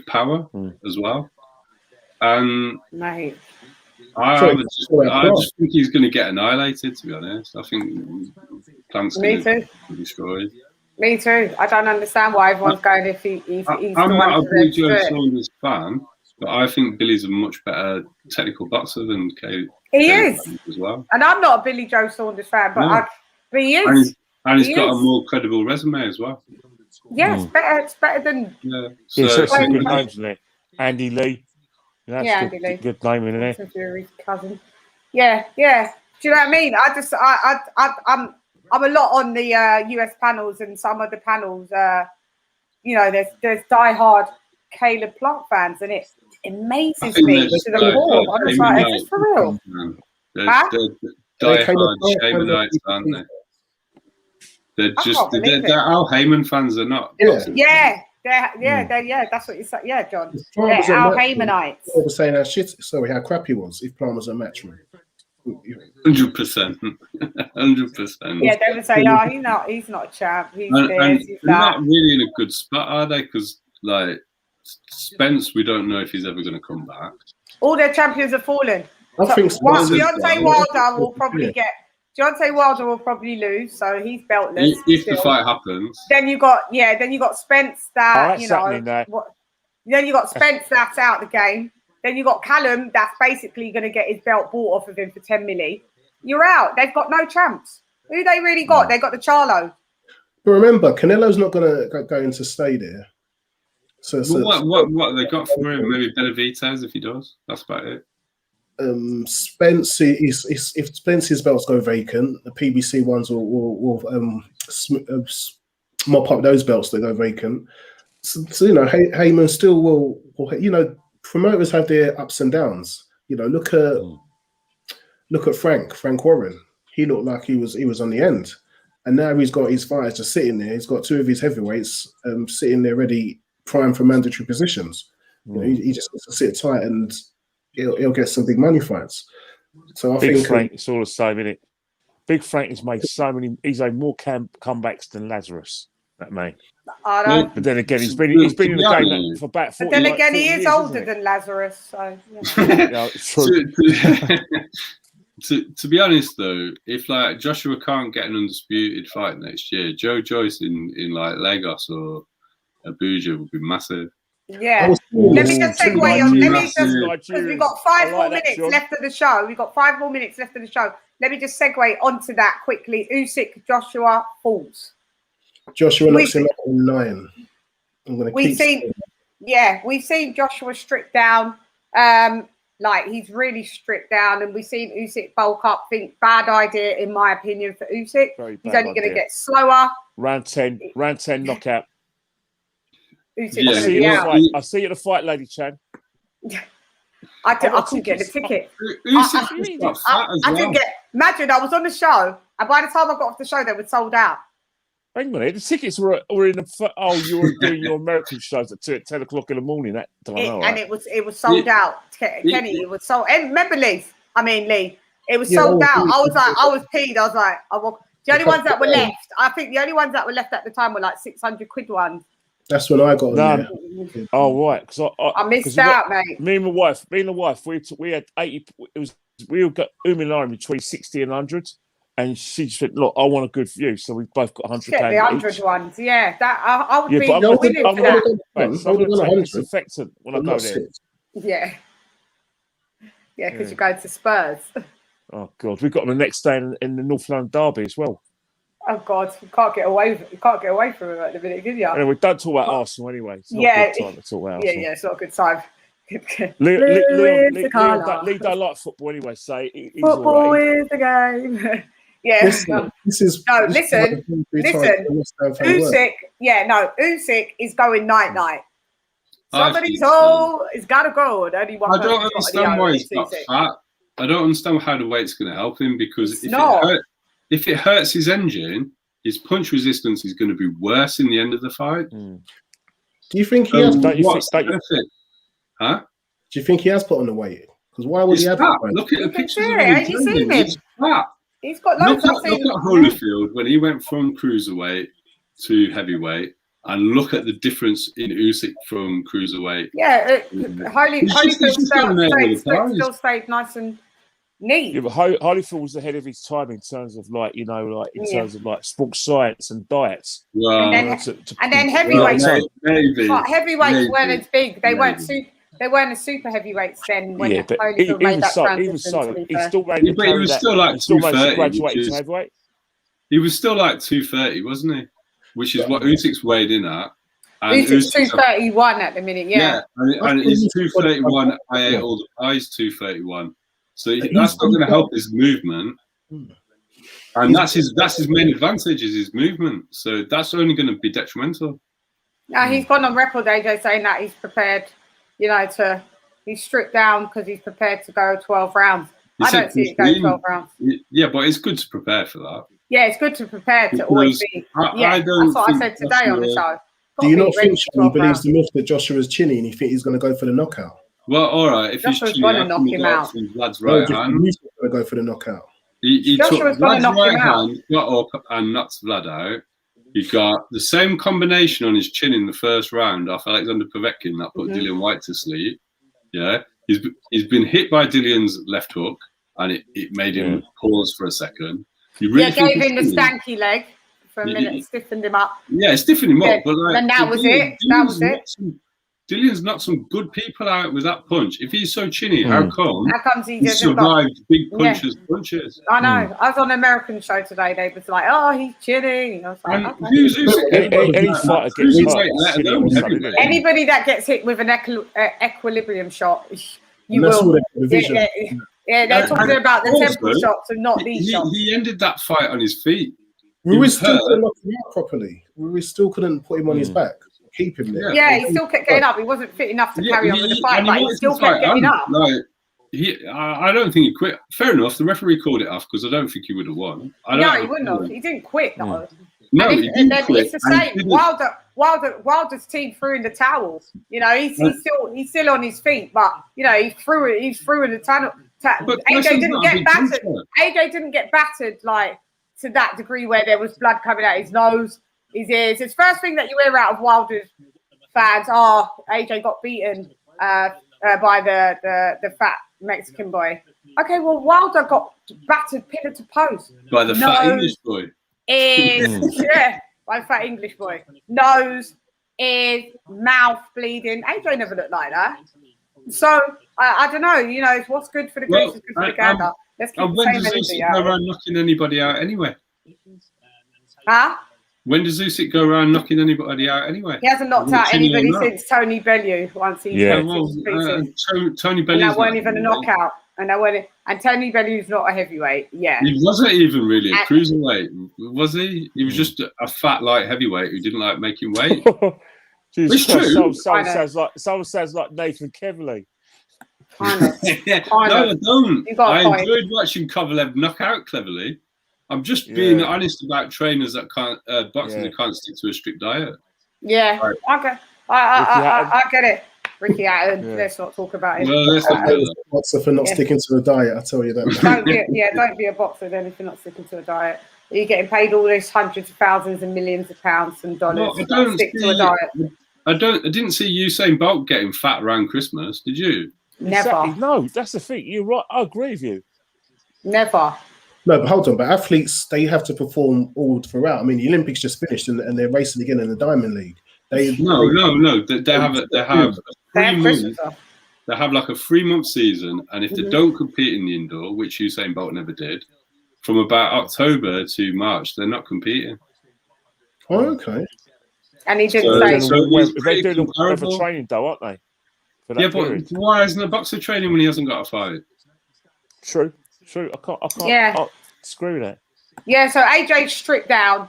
power as well. And mate, I just think he's going to get annihilated, to be honest. I think Plant's going to be destroyed. Me too. I don't understand why everyone's going if he's I'm not a Billy Joe Saunders fan, but I think Billy's a much better technical boxer than Caleb. He is as well. And I'm not a Billy Joe Saunders fan, but he is. And he's got a more credible resume as well. Yeah, it's better than. Yeah, so some good names in there. Andy Lee. That's Andy Lee. Good name in there. Fury's cousin. Yeah. Do you know what I mean? I'm a lot on the US panels, and some of the panels, there's diehard Caleb Plant fans, and it amazes me to the core. I'm just like, is this for real? They're diehard Shaymanites, aren't they? They're Al Heyman fans. They're not. Yeah. That's what you said. Yeah, John. They're Al Heymanites. They were saying how crap he was if Plant was a matchman. 100%. 100%. Yeah, they would say, he's not a champ. He's they're not really in a good spot, are they? Because Spence, we don't know if he's ever going to come back. All their champions have fallen. I think Deontay Wilder will probably Deontay Wilder will probably lose, so he's beltless. If the fight happens, then you got Spence. Then you got Spence that's out the game. Then you got Callum that's basically going to get his belt bought off of him for 10 milli. You're out. They've got no champs. Who they really got? They got the Charlo. But remember, Canelo's not going to stay there. So what have they got for him? Maybe Benavidez if he does. That's about it. Spence, if Spence's belts go vacant, the PBC ones will mop up those belts that go vacant. So you know, Heyman still will. You know, promoters have their ups and downs. You know, look at Frank Warren. He looked like he was on the end, and now he's got his fighters just sitting there. He's got two of his heavyweights sitting there ready, primed for mandatory positions. You know, he just needs to sit tight and he'll get some big money fights. So I think Frank, it's all the same, isn't it? Big Frank has made so many. He's made more comebacks than Lazarus. That man. I don't. But then again, he's been in the game for about 40 But then again, he is years, older than Lazarus, so. Yeah, it's true. To be honest though, if like Joshua can't get an undisputed fight next year, Joe Joyce in like Lagos or Abuja would be massive. Yeah. Let me just segue on. Let me just, because we've got 5 more minutes left of the show. We've got 5 more minutes left of the show. Let me just segue onto that quickly. Usyk, Joshua falls. Joshua looks in 9. I'm going to we've seen Joshua stripped down. Like he's really stripped down, and we've seen Usyk bulk up. Think bad idea in my opinion for Usyk. He's only going to get slower. Round 10 knockout. Usyk, I see you at the fight, Lady Chan. I couldn't get the ticket. I didn't get. Imagine I was on the show, and by the time I got off the show, they were sold out. Hang on a minute, the tickets were in the. Oh, you were doing your American shows at 10 o'clock in the morning. That and it was sold out. Kenny, it was sold. And remember, Lee, it was sold out. I was peed. I was like, the only ones that were left. I think the only ones that were left at the time were like 600 quid ones. That's when I got on there. Oh right, because I missed out, mate. Me and the wife, we had 80. We got Umi between 60 and 100. And she said, "Look, I want a good view." So we both got £100. Get the 100 ones, yeah. That I would be willing for that. I'm going to take disinfectant when I go there. Yeah, because you're going to Spurs. Oh God, we've got them the next day in the North London Derby as well. Oh God, you can't get away from it at the minute, can you? Anyway, don't talk about Arsenal anyway. It's not a good time to talk about Arsenal. Yeah, it's not a good time. Lee don't like football anyway, so he's football all right. is the game. Yeah. Listen. Usyk. Usyk is going night. Somebody's it's got to go. I don't understand why he's got fat. I don't understand how the weight's going to help him because if it hurts his engine, his punch resistance is going to be worse in the end of the fight. Do you think he has? Huh? Do you think he has put on the weight? Because why would he have? Look at the pictures. Have you seen him? He's got loads. Look at Holyfield when he went from cruiserweight to heavyweight, and look at the difference in Usyk from cruiserweight. Yeah, Holyfield still stayed nice and neat. Yeah, but Holyfield was ahead of his time in terms of terms of sports science and diets. Well, and then heavyweights. Heavyweights weren't as big. They weren't super. They weren't as super heavyweights then. When Holyfield made that transition. He was still like 230. He was still like 230, wasn't he? Which is what Usyk's weighed in at. And Usyk's 231 at the minute. Yeah, and he's 231. I ate all the pies. 231. So that's not going to help his movement. And that's his main advantage is his movement. So that's only going to be detrimental. Now he's gone on record, AJ, saying that he's prepared. He's stripped down because he's prepared to go 12 rounds. I don't see it go 12 rounds. Yeah, but it's good to prepare for that. Yeah, it's good to prepare to always be. That's what I said today on the show. Do you not think he believes the myth that Joshua's chinny and you think he's going to go for the knockout? Well, all right. If Joshua's going to knock him out. Vlad's right hand. He's going to go for the knockout. He took Vlad's right hand, got up and knocked Vlad out. He got the same combination on his chin in the first round off Alexander Povetkin that put Dillian White to sleep. Yeah, he's been hit by Dillian's left hook, and it made him pause for a second. Gave him the stanky leg for a minute, stiffened him up. Yeah, stiffened him up, but and that was it. Dillian's knocked some good people out with that punch. If he's so chinny, how comes he he doesn't got? survived big punches? I know. I was on an American show today. They was like, "Oh, he's chinny." And I was like, And okay. who's Any fighter gets hurt. Anybody that gets hit with an equilibrium shot, you And that's all will. the division. Yeah, they're talking about the also, temple shots and not these shots. He ended that fight on his feet. Ruiz still couldn't knock him out properly. Ruiz still couldn't put him on his back, keep him there. Yeah, he still kept getting up. He wasn't fit enough to carry on with the fight, but he still kept getting up. Like, I don't think he quit. Fair enough. The referee called it off because I don't think he would have won. No, he wouldn't have. He didn't quit though. No, he didn't quit. It's the same. Wilder's team threw in the towel. You know, he's still on his feet, but you know, he threw in the towel. AJ didn't get battered. AJ didn't get battered like to that degree where there was blood coming out his nose, his ears. It's the first thing that you hear out of Wilder's fans. Oh, AJ got beaten by the fat Mexican boy. Okay, well, Wilder got battered pillar to post by the fat English boy. By the fat English boy. Nose, ears, mouth bleeding. AJ never looked like that. So I don't know. You know, what's good for the goose is good for the gander. Let's keep when does Usyk go around knocking anybody out anyway? Huh? When does Usyk go around knocking anybody out anyway? He hasn't knocked out anybody since Tony Bellew once he Tony Bellew. That weren't even a knockout. And Tony Bellew's not a heavyweight. Yeah. He wasn't even really a cruiserweight, was he? He was just a fat light heavyweight who didn't like making weight. It's true. Someone sounds like Nathan Kevley. No, I don't. I enjoyed watching Kovalev knock out Cleverly. I'm just being honest about trainers that can't boxing that can't stick to a strict diet. Yeah, okay. I get it. Ricky Hatton, let's not talk about it. Well, let's not do that. Boxer for not sticking to a diet, I tell you that. Don't be a boxer then if you're not sticking to a diet. You're getting paid all these hundreds of thousands and millions of pounds and dollars to stick to a diet. I didn't see Usain Bolt getting fat around Christmas, did you? Never. Exactly. No, that's the thing. You're right. I agree with you. Never. No, but hold on. But athletes, they have to perform all throughout. I mean, the Olympics just finished and they're racing again in the Diamond League. No. They have like a 3-month season, and if they don't compete in the indoor, which Usain Bolt never did, from about October to March, they're not competing. Oh, okay. And he didn't say they're doing a training though, aren't they? But why isn't a boxer training when he hasn't got a fight? True. I can't screw that. Yeah, so AJ's stripped down.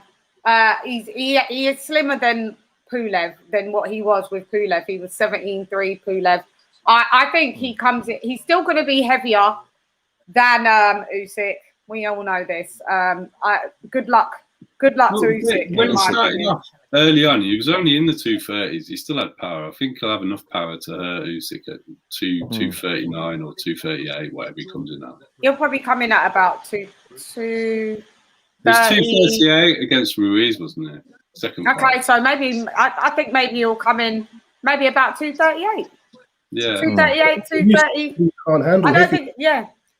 He is slimmer than Pulev, than what he was with Pulev. He was 17.3 Pulev. I think he comes in, he's still going to be heavier than Usyk. We all know this. Good luck to Usyk. When he started off early on, he was only in the 230s. He still had power. I think he'll have enough power to hurt Usyk at 239 or 238, whatever he comes in at. He'll probably come in at about 2. It was 238 against Ruiz, wasn't it? Second okay, fight. so maybe I think maybe he'll come in maybe about 238. Yeah. 238, 230. Can't handle I don't think,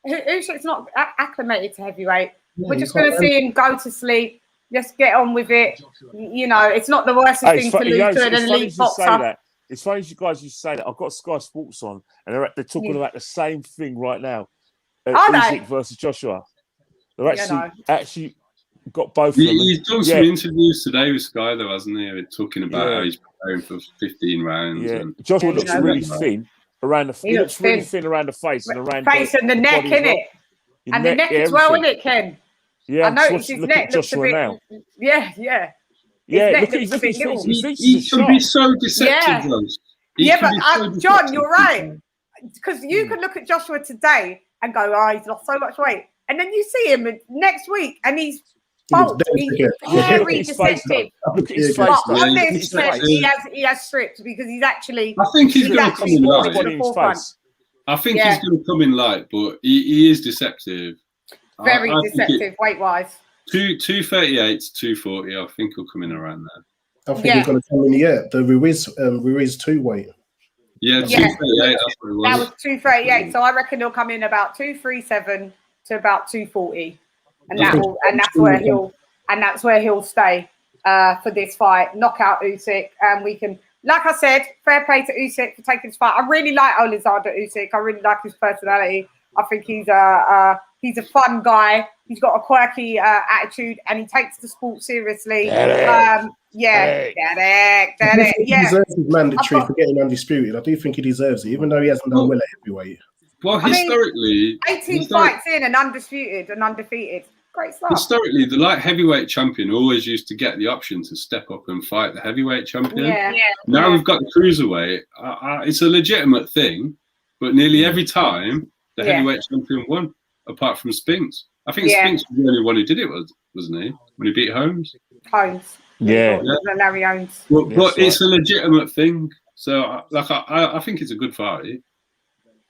Usyk's not acclimated to heavyweight. We're just going to see him go to sleep. Just get on with it. You know, it's not the worst thing to lose to an elite boxer. It's funny you guys used to say that. I've got Sky Sports on, and they're talking about the same thing right now. Usyk versus Joshua. They're actually got both of them. He's done some interviews today with Sky, though, hasn't he? Talking about how he's preparing for 15 rounds. Yeah. Joshua looks really thin around the. He looks really thin around the face and around the neck, innit? And the neck as well, innit, Ken? Yeah, I noticed his neck looks a bit. Now. Yeah. Look at his feet. He can be so deceptive. But John, you're right. Because you can look at Joshua today and go, "Oh, he's lost so much weight," and then you see him next week and he's very deceptive. Look at his face. But on this, he has stripped because he's actually. I think he's going to come in light. I think he's going to come in light, but he is deceptive. Very deceptive weight-wise. 238 to 240, I think he'll come in around there. I think he's going to come in, the Ruiz 2 weight. Yeah, 238, that's what it was. That was 238, so I reckon he'll come in about 237 to about 240. And that's where he'll stay for this fight. Knock out Usyk, and we can like I said, fair play to Usyk for taking his fight. I really like Alexander Usyk. I really like his personality. I think he's a fun guy. He's got a quirky attitude, and he takes the sport seriously. Yeah. He deserves his mandatory for getting undisputed. I do think he deserves it, even though he hasn't done well at heavyweight. Well, historically, 18 fights in and undisputed and undefeated. Great stuff. Historically, the light heavyweight champion always used to get the option to step up and fight the heavyweight champion. Now we've got the cruiserweight. It's a legitimate thing, but nearly every time the heavyweight champion won, apart from Spinks. I think Spinks was the only one who did it, wasn't he? When he beat Holmes. Yeah. Larry Holmes. But it's a legitimate thing. So, I think it's a good fight.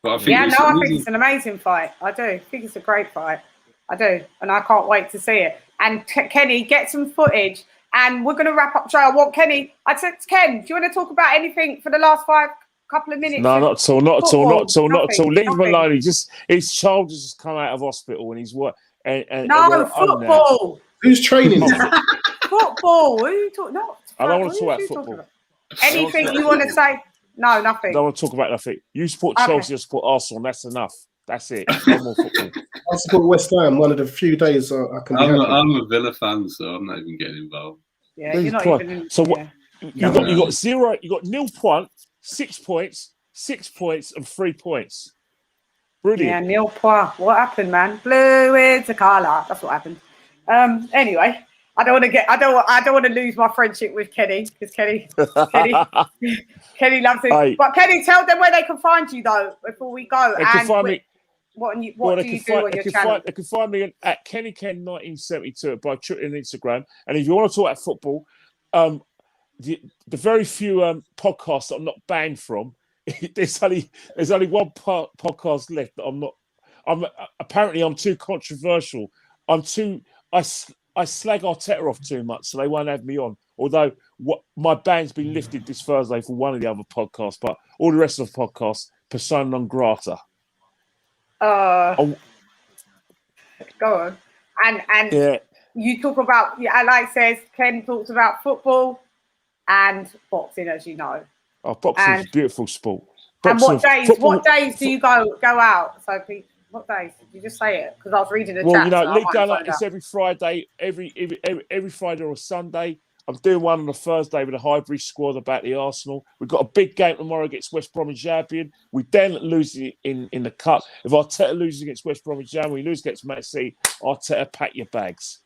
But I think I think it's an amazing fight. I do. I think it's a great fight. I do. And I can't wait to see it. And Kenny, get some footage. And we're going to wrap up. So I want Kenny. I said, Ken, do you want to talk about anything for the last couple of minutes? No, not at all. Leave him alone. His child has just come out of hospital and he's what? Football. Who's training? Football. What are you talking? No, I don't want to talk about football. Anything you want to say? No, nothing. I don't want to talk about nothing. You support Chelsea or support Arsenal. That's enough. That's it. No more football. I support West Ham. One of the few days I can. I'm a Villa fan, so I'm not even getting involved. Yeah, you're not even. So what? You got 0. You got 0 point, 6 points, 6 points, and 3 points. Brilliant. Yeah, 0 point. What happened, man? Blue is a colour. That's what happened. Anyway, I don't want to lose my friendship with Kenny because Kenny loves it. Hey. But Kenny, tell them where they can find you though before we go. They can find me. What do you do on your channel? They can find me at KennyKen1972 by Twitter and Instagram. And if you want to talk about football, the very few podcasts that I'm not banned from, there's only one podcast left that I'm not. Apparently I'm too controversial. I slag Arteta off too much, so they won't have me on. Although my ban's been lifted this Thursday for one of the other podcasts, but all the rest of the podcasts, persona non grata. Go on. And you talk about, like says, Ken talks about football and boxing, as you know. Oh, boxing is a beautiful sport. And what days do you go out? So what days? Did you just say it? Because I was reading the chat. Well, League Day Night is every Friday, every Friday or Sunday. I'm doing one on a Thursday with the Highbury squad about the Arsenal. We've got a big game tomorrow against West Bromwich Albion. We then lose in the cup. If Arteta loses against West Bromwich Albion, we lose against Man City. Arteta, pack your bags.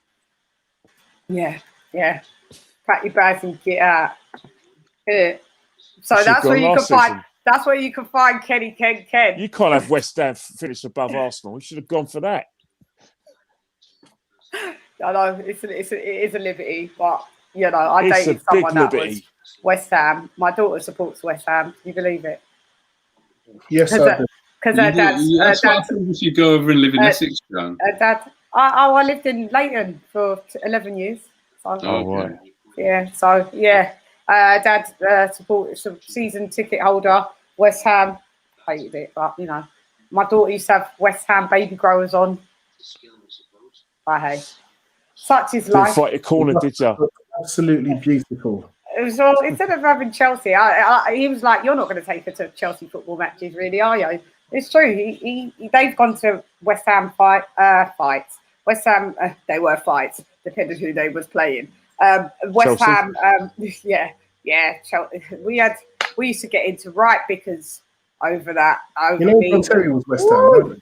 Yeah. Pack your bags and get out. So that's where you can find. That's where you can find Kenny Ken. You can't have West Ham finish above Arsenal. We should have gone for that. I know it is a liberty, but I dated someone that was West Ham. My daughter supports West Ham. Can you believe it? Yes, I do. Because her dad's. That's what happens if you go over and live in Essex, John. Her dad. I lived in Leighton for 11 years. So, right. Yeah. So yeah. Dad supported some season ticket holder, West Ham. Hated it, but my daughter used to have West Ham baby growers on. But hey, such is life. Fight your corner, did you? Absolutely beautiful. It was all, instead of having Chelsea, he was like, "You're not going to take her to Chelsea football matches, really, are you?" It's true. They've gone to West Ham fights. West Ham, they were fights, depending who they was playing. West Ham, Chelsea. We used to get into right because over that. John Terry was West Ham, don't you?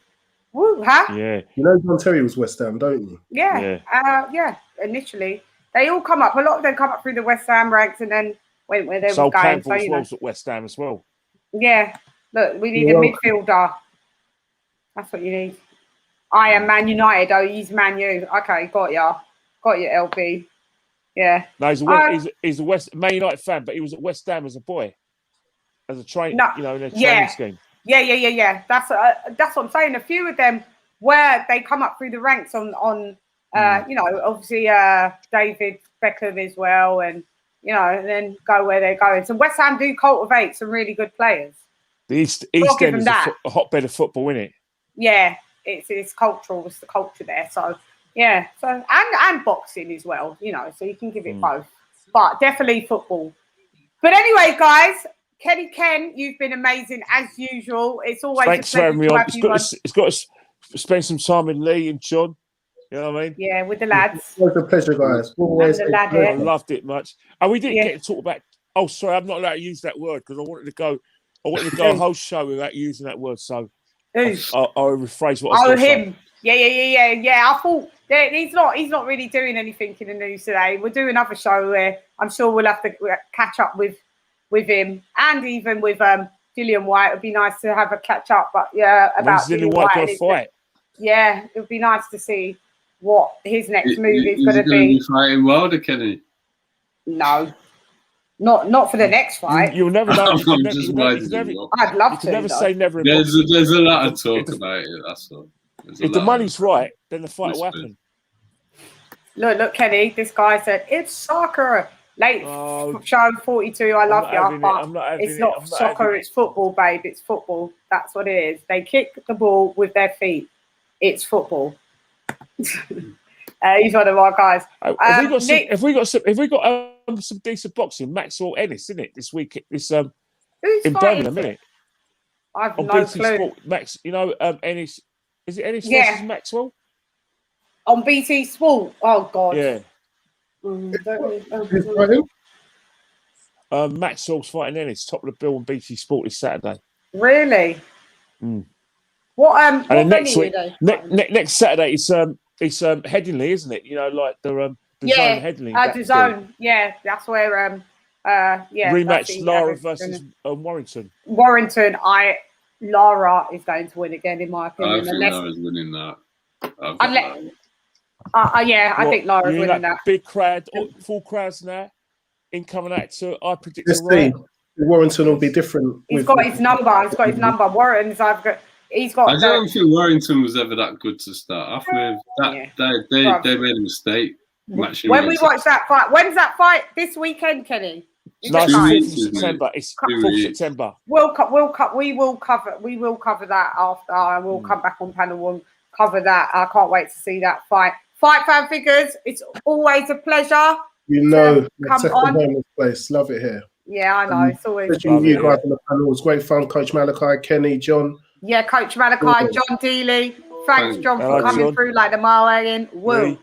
Woo, huh? Yeah. John Terry was West Ham, don't you? Yeah. Initially, they all come up. A lot of them come up through the West Ham ranks and then went where they were going. So was at West Ham as well. Yeah. Look, we need a midfielder. That's what you need. I am Man United. Oh, he's Man U. Okay, got ya, LB. Yeah. No, he's a Man United fan, but he was at West Ham as a boy, as a train, in a training scheme. Yeah. That's what I'm saying. A few of them where they come up through the ranks on obviously David Beckham as well, and and then go where they're going. So West Ham do cultivate some really good players. The East End is a hotbed of football, isn't it? Yeah, it's cultural. It's the culture there. So yeah. So and boxing as well. So you can give it both, but definitely football. But anyway, guys, Kenny Ken, you've been amazing as usual. It's always Thanks a for having pleasure me to on. have you on. It's got to spend some time with Lee and John. You know what I mean? Yeah, with the lads. Always a pleasure, guys. Always And a the lad pleasure. I loved it much. And we didn't Yeah. get to talk about. Oh, sorry, I'm not allowed to use that word because I wanted to go. I wanted to go a whole show without using that word. So I'll rephrase what I was going to say. Him. Yeah. I thought he's not really doing anything in the news today. We'll do another show where I'm sure we'll have to catch up with him and even with Dillian White. It'd be nice to have a catch up, but about Dillian White got a fight. Yeah, it would be nice to see what his next move is going to be be. fighting Wilder, Kenny? No, not for the next fight. You'll never know. I'm just winding you up. I'd love You to. can never say never. In There's boxing. a lot of talk about it. That's all. If the money's right, then the fight will happen. Look, Kenny. This guy said it's soccer. Late show 42. I love you. But it's not soccer. It's football, babe. It's football. That's what it is. They kick the ball with their feet. It's football. He's one of our guys. Have we got some decent boxing? Maxwell Ennis, isn't it? This week, Who's in Birmingham, isn't it? I've On no BT clue. Sport, Max, Ennis. Is it Ennis versus Maxwell? On BT Sport. Oh God. Yeah. Who's fighting? Maxwell's fighting Ennis, top of the bill on BT Sport this Saturday. Really? Mm. What And then next week, they? next Saturday, it's Headingley, isn't it? You know, like the zone Headingley. The zone. Yeah, that's where rematch Lara versus Warrington. Lara is going to win again, in my opinion. I think Lara's winning that. I think Lara's winning that. Big crowd, full crowds now. Incoming actor, I predict. Warrington will be different. He's got his number. Warrington's. He's got. I don't think Warrington was ever that good to start off with. They made a mistake. When we watch that fight, when's that fight? This weekend, Kenny. No, 4th September. It's 4th September. We will cover that after, and we'll come back on panel and cover that. I can't wait to see that fight. Fight Fan Figures. It's always a pleasure. Come on this place. Love it here. Yeah, I know. It's always especially you guys on the panel. It was great fun. Coach Malachi, Kenny, John. Yeah, Coach Malachi, John Dealey. Thanks, John, for coming through like the mile in. Woo.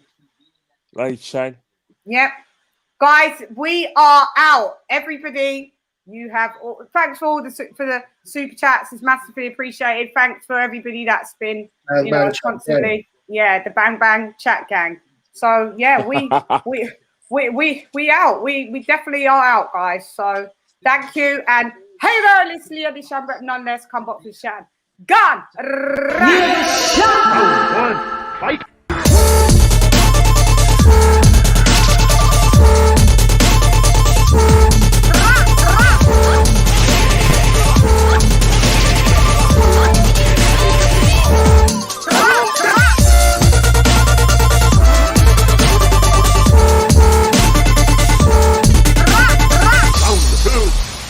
Hey, Shane. Yep. Guys, we are out. Everybody, thanks for all the super chats. It's massively appreciated. Thanks for everybody that's been constantly. Yeah, the Bang Bang chat gang. So yeah, we out. We definitely are out, guys. So thank you, and hey there, listen to the Sham, but nonetheless, come back to Sham. Gone. Fight.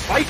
Fight!